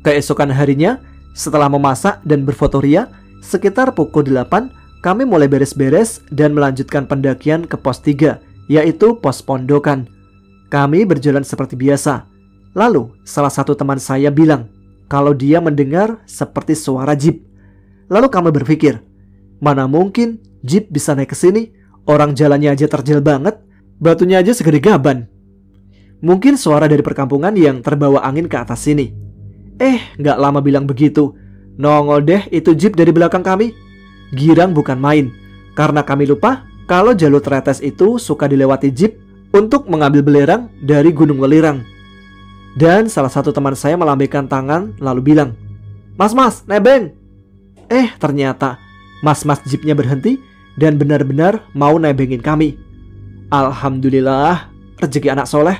Keesokan harinya, setelah memasak dan berfotoria, sekitar pukul 8, kami mulai beres-beres dan melanjutkan pendakian ke pos 3, yaitu pos pondokan. Kami berjalan seperti biasa. Lalu, salah satu teman saya bilang kalau dia mendengar seperti suara jeep. Lalu kami berpikir, mana mungkin jeep bisa naik ke sini? Orang jalannya aja terjal banget, batunya aja segede gaban. Mungkin suara dari perkampungan yang terbawa angin ke atas sini. Gak lama bilang begitu, nongol deh itu jeep dari belakang kami. Girang bukan main, karena kami lupa kalau jalur tretes itu suka dilewati jeep untuk mengambil belerang dari Gunung Welirang. Dan salah satu teman saya melambaikan tangan lalu bilang, "Mas, nebeng." Ternyata mas-mas jeepnya berhenti dan benar-benar mau nebengin kami. Alhamdulillah, rezeki anak soleh.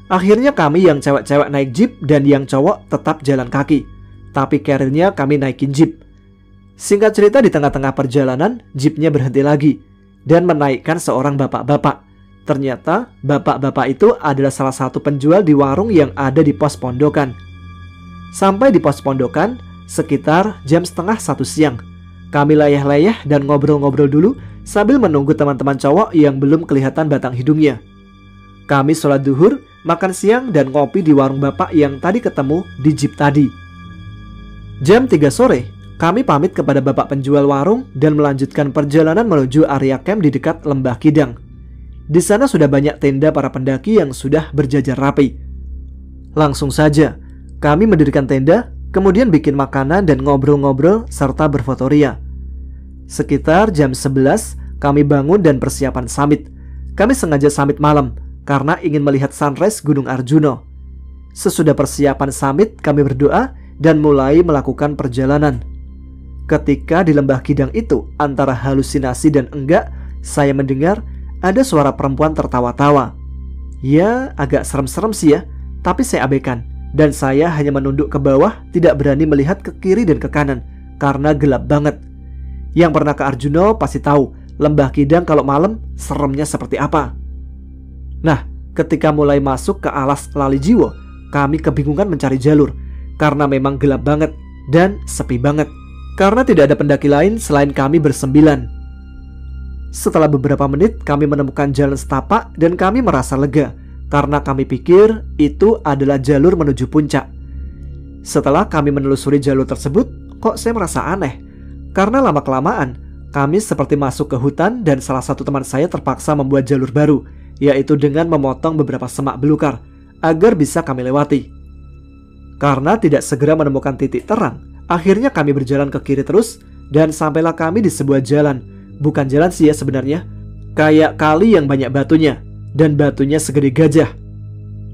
Akhirnya kami yang cewek-cewek naik jeep dan yang cowok tetap jalan kaki. Tapi carrier-nya kami naikin jeep. Singkat cerita, di tengah-tengah perjalanan jeepnya berhenti lagi dan menaikkan seorang bapak-bapak. Ternyata bapak-bapak itu adalah salah satu penjual di warung yang ada di pos pondokan. Sampai di pos pondokan sekitar jam setengah 1 siang. Kami layah-layah dan ngobrol-ngobrol dulu sambil menunggu teman-teman cowok yang belum kelihatan batang hidungnya. Kami sholat duhur, makan siang, dan ngopi di warung bapak yang tadi ketemu di jeep tadi. Jam 3 sore, kami pamit kepada bapak penjual warung dan melanjutkan perjalanan menuju area camp di dekat Lembah Kidang. Di sana sudah banyak tenda para pendaki yang sudah berjajar rapi. Langsung saja, kami mendirikan tenda, kemudian bikin makanan dan ngobrol-ngobrol serta berfotoria. Sekitar jam 11, kami bangun dan persiapan summit. Kami sengaja summit malam karena ingin melihat sunrise Gunung Arjuno. Sesudah persiapan summit, kami berdoa dan mulai melakukan perjalanan. Ketika di Lembah Kidang itu, antara halusinasi dan enggak, saya mendengar ada suara perempuan tertawa-tawa. Ya, agak serem-serem sih ya, tapi saya abaikan. Dan saya hanya menunduk ke bawah, tidak berani melihat ke kiri dan ke kanan, karena gelap banget. Yang pernah ke Arjuno pasti tahu, Lembah Kidang kalau malam seremnya seperti apa. Nah, ketika mulai masuk ke alas Lalijiwo, kami kebingungan mencari jalur, karena memang gelap banget dan sepi banget. Karena tidak ada pendaki lain selain kami bersembilan. Setelah beberapa menit, kami menemukan jalan setapak dan kami merasa lega, karena kami pikir itu adalah jalur menuju puncak. Setelah kami menelusuri jalur tersebut, kok saya merasa aneh, karena lama-kelamaan kami seperti masuk ke hutan dan salah satu teman saya terpaksa membuat jalur baru, yaitu dengan memotong beberapa semak belukar agar bisa kami lewati. Karena tidak segera menemukan titik terang, akhirnya kami berjalan ke kiri terus dan sampailah kami di sebuah jalan. Bukan jalan sih ya sebenarnya, kayak kali yang banyak batunya dan batunya segede gajah.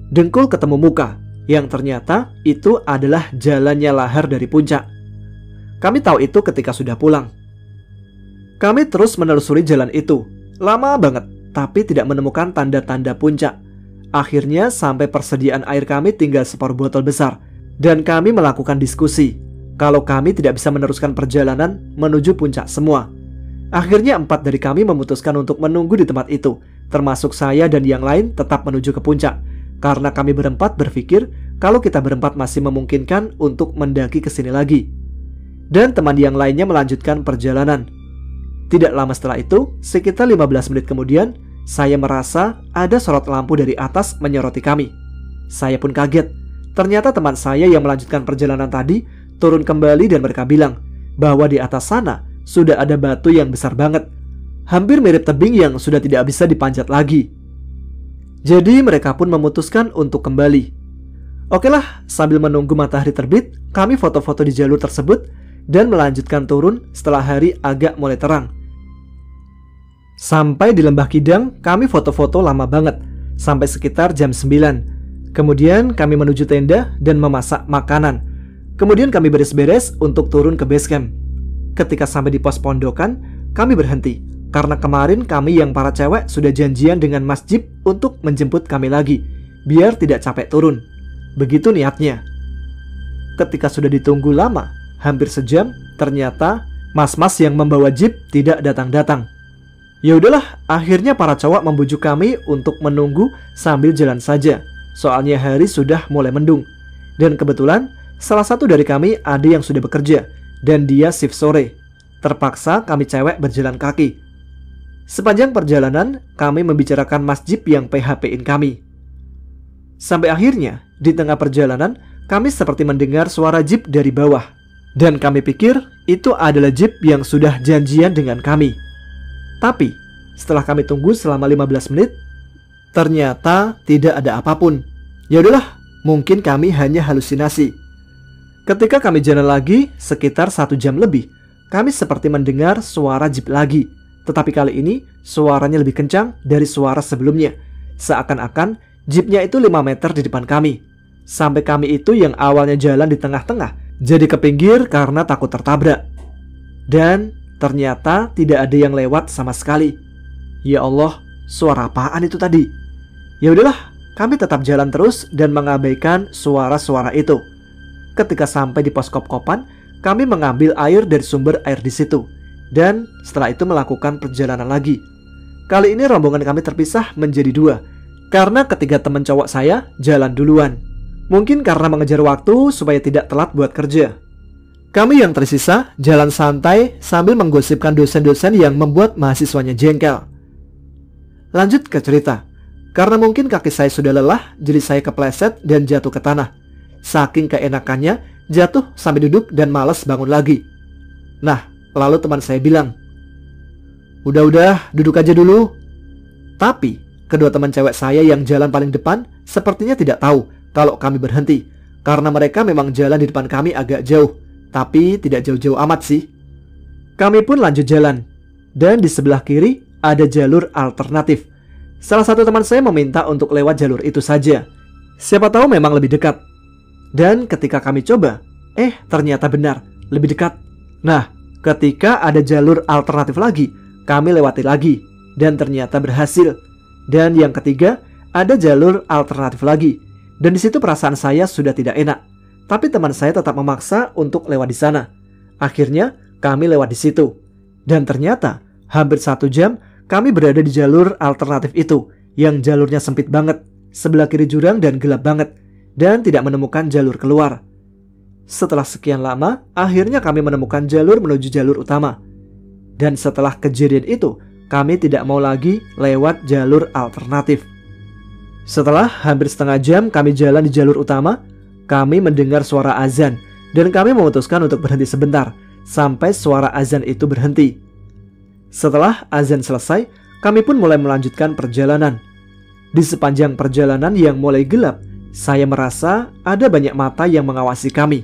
Dengkul ketemu muka, yang ternyata itu adalah jalannya lahar dari puncak. Kami tahu itu ketika sudah pulang. Kami terus menelusuri jalan itu, lama banget, tapi tidak menemukan tanda-tanda puncak. Akhirnya sampai persediaan air kami tinggal separuh botol besar, dan kami melakukan diskusi kalau kami tidak bisa meneruskan perjalanan menuju puncak semua. Akhirnya 4 dari kami memutuskan untuk menunggu di tempat itu, termasuk saya dan yang lain tetap menuju ke puncak, karena kami berempat berpikir kalau kita berempat masih memungkinkan untuk mendaki ke sini lagi. Dan teman yang lainnya melanjutkan perjalanan. Tidak lama setelah itu, sekitar 15 menit kemudian, saya merasa ada sorot lampu dari atas menyoroti kami. Saya pun kaget. Ternyata teman saya yang melanjutkan perjalanan tadi turun kembali dan mereka bilang bahwa di atas sana sudah ada batu yang besar banget, hampir mirip tebing yang sudah tidak bisa dipanjat lagi. Jadi mereka pun memutuskan untuk kembali. Oke lah, sambil menunggu matahari terbit, kami foto-foto di jalur tersebut dan melanjutkan turun setelah hari agak mulai terang. Sampai di Lembah Kidang, kami foto-foto lama banget, sampai sekitar jam 9. Kemudian kami menuju tenda dan memasak makanan. Kemudian kami beres-beres untuk turun ke base camp. Ketika sampai di pos pondokan, kami berhenti, karena kemarin kami yang para cewek sudah janjian dengan Mas Jeep untuk menjemput kami lagi, biar tidak capek turun. Begitu niatnya. Ketika sudah ditunggu lama, hampir sejam, ternyata mas-mas yang membawa Jeep tidak datang-datang. Ya udahlah, akhirnya para cowok membujuk kami untuk menunggu sambil jalan saja. Soalnya hari sudah mulai mendung. Dan kebetulan salah satu dari kami ada yang sudah bekerja dan dia shift sore. Terpaksa kami cewek berjalan kaki. Sepanjang perjalanan kami membicarakan Mas Jeep yang PHP-in kami. Sampai akhirnya di tengah perjalanan kami seperti mendengar suara Jeep dari bawah. Dan kami pikir itu adalah Jeep yang sudah janjian dengan kami. Tapi setelah kami tunggu selama 15 menit, ternyata tidak ada apapun. Ya udahlah, mungkin kami hanya halusinasi. Ketika kami jalan lagi sekitar 1 jam lebih, kami seperti mendengar suara Jeep lagi. Tetapi kali ini suaranya lebih kencang dari suara sebelumnya. Seakan-akan Jeepnya itu 5 meter di depan kami. Sampai kami itu yang awalnya jalan di tengah-tengah jadi ke pinggir karena takut tertabrak. Dan ternyata tidak ada yang lewat sama sekali. Ya Allah, suara apaan itu tadi? Ya udahlah, kami tetap jalan terus dan mengabaikan suara-suara itu. Ketika sampai di pos kop-kopan, kami mengambil air dari sumber air di situ. Dan setelah itu melakukan perjalanan lagi. Kali ini rombongan kami terpisah menjadi 2, karena ketiga teman cowok saya jalan duluan. Mungkin karena mengejar waktu supaya tidak telat buat kerja. Kami yang tersisa jalan santai sambil menggosipkan dosen-dosen yang membuat mahasiswanya jengkel. Lanjut ke cerita. Karena mungkin kaki saya sudah lelah, jadi saya kepleset dan jatuh ke tanah. Saking keenakannya, jatuh sampai duduk dan malas bangun lagi. Nah, lalu teman saya bilang, "Udah, duduk aja dulu." Tapi, kedua teman cewek saya yang jalan paling depan sepertinya tidak tahu kalau kami berhenti, karena mereka memang jalan di depan kami agak jauh, tapi tidak jauh-jauh amat sih. Kami pun lanjut jalan, dan di sebelah kiri ada jalur alternatif. Salah satu teman saya meminta untuk lewat jalur itu saja. Siapa tahu memang lebih dekat. Dan ketika kami coba, ternyata benar, lebih dekat. Nah, ketika ada jalur alternatif lagi, kami lewati lagi, dan ternyata berhasil. Dan yang ketiga, ada jalur alternatif lagi. Dan di situ perasaan saya sudah tidak enak. Tapi teman saya tetap memaksa untuk lewat di sana. Akhirnya kami lewat di situ. Dan ternyata hampir 1 jam kami berada di jalur alternatif itu, yang jalurnya sempit banget, sebelah kiri jurang dan gelap banget, dan tidak menemukan jalur keluar. Setelah sekian lama, akhirnya kami menemukan jalur menuju jalur utama. Dan setelah kejadian itu, kami tidak mau lagi lewat jalur alternatif. Setelah hampir setengah jam kami jalan di jalur utama, kami mendengar suara azan dan kami memutuskan untuk berhenti sebentar sampai suara azan itu berhenti. Setelah azan selesai, kami pun mulai melanjutkan perjalanan. Di sepanjang perjalanan yang mulai gelap, saya merasa ada banyak mata yang mengawasi kami.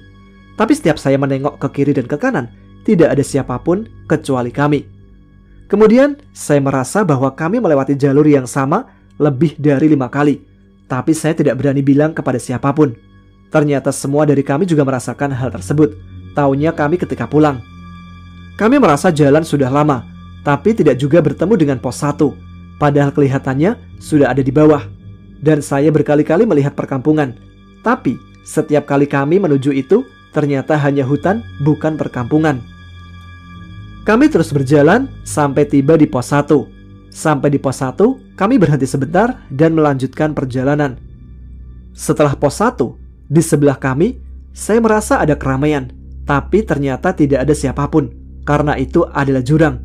Tapi setiap saya menengok ke kiri dan ke kanan, tidak ada siapapun kecuali kami. Kemudian saya merasa bahwa kami melewati jalur yang sama lebih dari 5 kali. Tapi saya tidak berani bilang kepada siapapun. Ternyata semua dari kami juga merasakan hal tersebut. Taunya kami ketika pulang. Kami merasa jalan sudah lama, tapi tidak juga bertemu dengan pos 1. Padahal kelihatannya sudah ada di bawah. Dan saya berkali-kali melihat perkampungan. Tapi setiap kali kami menuju itu, ternyata hanya hutan, bukan perkampungan. Kami terus berjalan sampai tiba di pos 1. Sampai di pos 1, kami berhenti sebentar dan melanjutkan perjalanan. Setelah pos 1, di sebelah kami, saya merasa ada keramaian. Tapi ternyata tidak ada siapapun, karena itu adalah jurang.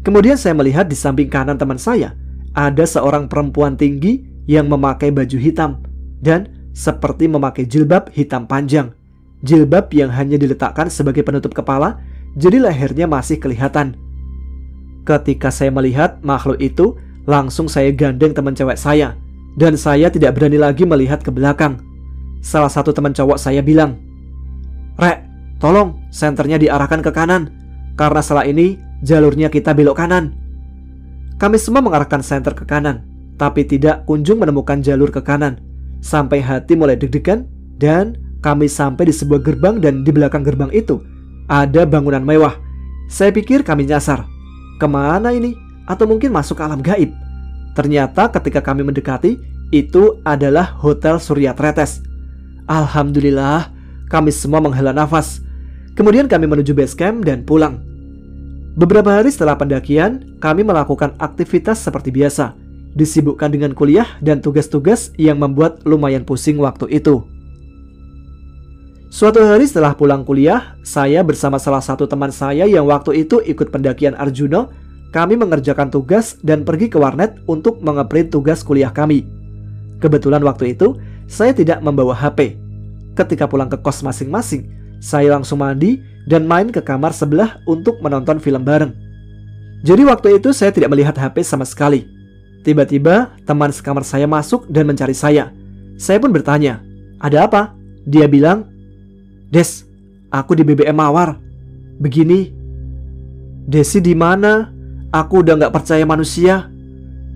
Kemudian saya melihat di samping kanan teman saya, ada seorang perempuan tinggi yang memakai baju hitam dan seperti memakai jilbab hitam panjang. Jilbab yang hanya diletakkan sebagai penutup kepala, jadi lehernya masih kelihatan. Ketika saya melihat makhluk itu, langsung saya gandeng teman cewek saya, dan saya tidak berani lagi melihat ke belakang. Salah satu teman cowok saya bilang, "Rek, tolong senternya diarahkan ke kanan, karena setelah ini jalurnya kita belok kanan." Kami semua mengarahkan senter ke kanan, tapi tidak kunjung menemukan jalur ke kanan. Sampai hati mulai deg-degan, dan kami sampai di sebuah gerbang, dan di belakang gerbang itu ada bangunan mewah. Saya pikir kami nyasar. Kemana ini? Atau mungkin masuk ke alam gaib? Ternyata ketika kami mendekati, itu adalah Hotel Surya Tretes. Alhamdulillah, kami semua menghela nafas. Kemudian kami menuju base camp dan pulang. Beberapa hari setelah pendakian, kami melakukan aktivitas seperti biasa, disibukkan dengan kuliah dan tugas-tugas yang membuat lumayan pusing waktu itu. Suatu hari setelah pulang kuliah, saya bersama salah satu teman saya yang waktu itu ikut pendakian Arjuna, kami mengerjakan tugas dan pergi ke warnet untuk mengeprint tugas kuliah kami. Kebetulan waktu itu, saya tidak membawa HP. Ketika pulang ke kos masing-masing, saya langsung mandi dan main ke kamar sebelah untuk menonton film bareng. Jadi waktu itu saya tidak melihat HP sama sekali. Tiba-tiba teman sekamar saya masuk dan mencari saya. Saya pun bertanya, "Ada apa?" Dia bilang, "Des, aku di BBM Mawar. Begini." "Desi di mana? Aku udah gak percaya manusia."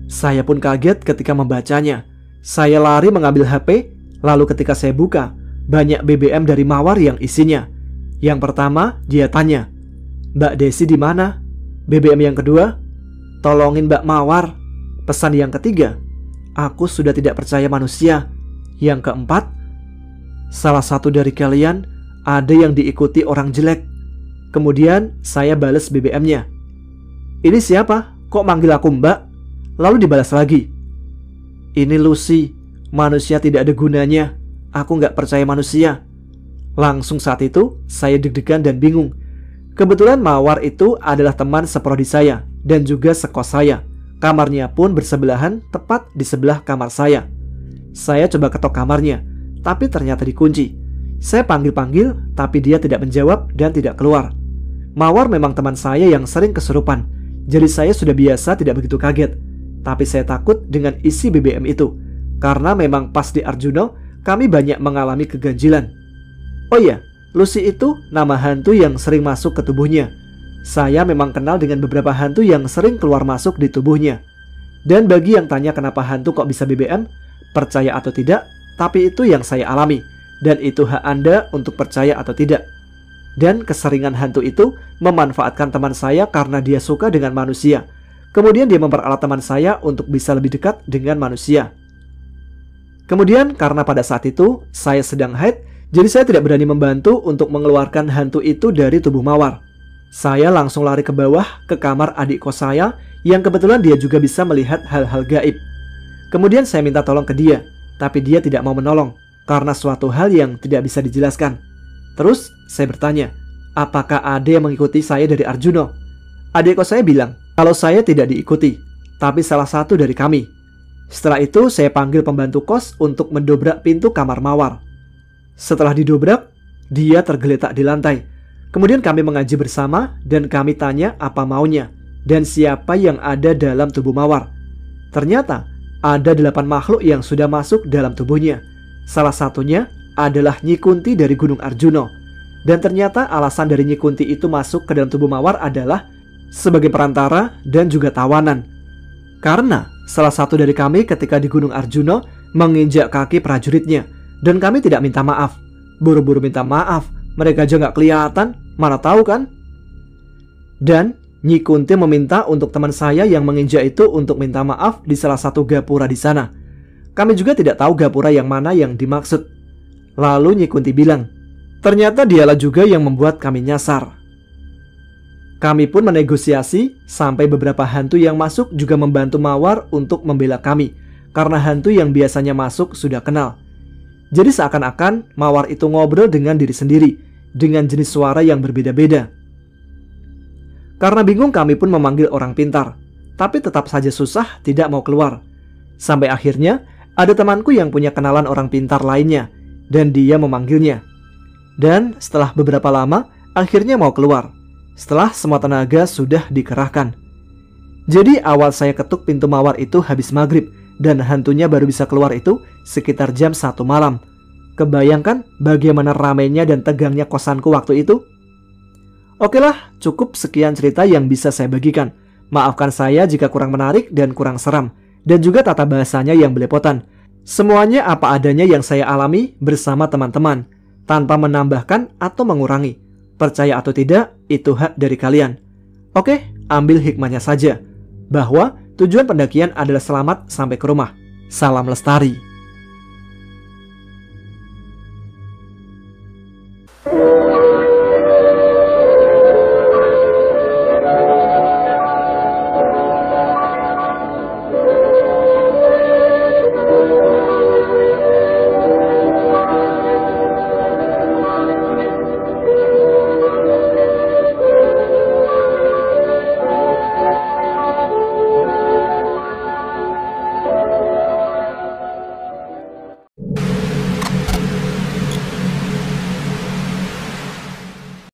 Saya pun kaget ketika membacanya. Saya lari mengambil HP, lalu ketika saya buka, banyak BBM dari Mawar yang isinya. Yang pertama, dia tanya, "Mbak Desi di mana?" BBM yang kedua, "Tolongin Mbak Mawar." Pesan yang ketiga, "Aku sudah tidak percaya manusia." Yang keempat, "Salah satu dari kalian ada yang diikuti orang jelek." Kemudian saya balas BBM-nya, "Ini siapa? Kok manggil aku Mbak?" Lalu dibalas lagi, "Ini Lucy, manusia tidak ada gunanya. Aku gak percaya manusia." Langsung saat itu saya deg-degan dan bingung. Kebetulan Mawar itu adalah teman seprodi saya dan juga sekos saya. Kamarnya pun bersebelahan tepat di sebelah kamar saya. Saya coba ketok kamarnya, tapi ternyata dikunci. Saya panggil-panggil, tapi dia tidak menjawab dan tidak keluar. Mawar memang teman saya yang sering kesurupan, jadi saya sudah biasa tidak begitu kaget. Tapi saya takut dengan isi BBM itu, karena memang pas di Arjuna, kami banyak mengalami keganjilan. Oh iya, Lucy itu nama hantu yang sering masuk ke tubuhnya. Saya memang kenal dengan beberapa hantu yang sering keluar masuk di tubuhnya. Dan bagi yang tanya kenapa hantu kok bisa BBM, percaya atau tidak, tapi itu yang saya alami. Dan itu hak Anda untuk percaya atau tidak. Dan keseringan hantu itu memanfaatkan teman saya karena dia suka dengan manusia. Kemudian dia memperalat teman saya untuk bisa lebih dekat dengan manusia. Kemudian karena pada saat itu saya sedang haid, jadi saya tidak berani membantu untuk mengeluarkan hantu itu dari tubuh Mawar. Saya langsung lari ke bawah ke kamar adik kos saya yang kebetulan dia juga bisa melihat hal-hal gaib. Kemudian saya minta tolong ke dia, tapi dia tidak mau menolong karena suatu hal yang tidak bisa dijelaskan. Terus saya bertanya, apakah ada yang mengikuti saya dari Arjuna? Adik kos saya bilang kalau saya tidak diikuti, tapi salah satu dari kami. Setelah itu saya panggil pembantu kos untuk mendobrak pintu kamar Mawar. Setelah didobrak, dia tergeletak di lantai. Kemudian kami mengaji bersama dan kami tanya apa maunya. dan siapa yang ada dalam tubuh Mawar. Ternyata ada 8 makhluk yang sudah masuk dalam tubuhnya. Salah satunya adalah Nyi Kunti dari Gunung Arjuno. Dan ternyata alasan dari Nyi Kunti itu masuk ke dalam tubuh Mawar adalah sebagai perantara dan juga tawanan. Karena salah satu dari kami ketika di Gunung Arjuno menginjak kaki prajuritnya, dan kami tidak minta maaf. Buru-buru minta maaf, mereka aja nggak kelihatan, mana tahu kan? Dan Nyi Kunti meminta untuk teman saya yang menginjak itu untuk minta maaf di salah satu gapura di sana. Kami juga tidak tahu gapura yang mana yang dimaksud. Lalu Nyi Kunti bilang, ternyata dialah juga yang membuat kami nyasar. Kami pun menegosiasi sampai beberapa hantu yang masuk juga membantu Mawar untuk membela kami, karena hantu yang biasanya masuk sudah kenal. Jadi seakan-akan Mawar itu ngobrol dengan diri sendiri, dengan jenis suara yang berbeda-beda. Karena bingung kami pun memanggil orang pintar, tapi tetap saja susah tidak mau keluar. Sampai akhirnya ada temanku yang punya kenalan orang pintar lainnya, dan dia memanggilnya. Dan setelah beberapa lama akhirnya mau keluar, setelah semua tenaga sudah dikerahkan. Jadi awal saya ketuk pintu Mawar itu habis maghrib, dan hantunya baru bisa keluar itu sekitar jam 1 malam. Kebayangkan bagaimana ramainya dan tegangnya kosanku waktu itu? Oke lah, cukup sekian cerita yang bisa saya bagikan. Maafkan saya jika kurang menarik dan kurang seram, dan juga tata bahasanya yang belepotan. Semuanya apa adanya yang saya alami bersama teman-teman, tanpa menambahkan atau mengurangi. Percaya atau tidak, itu hak dari kalian. Oke, ambil hikmahnya saja, bahwa tujuan pendakian adalah selamat sampai ke rumah. Salam lestari.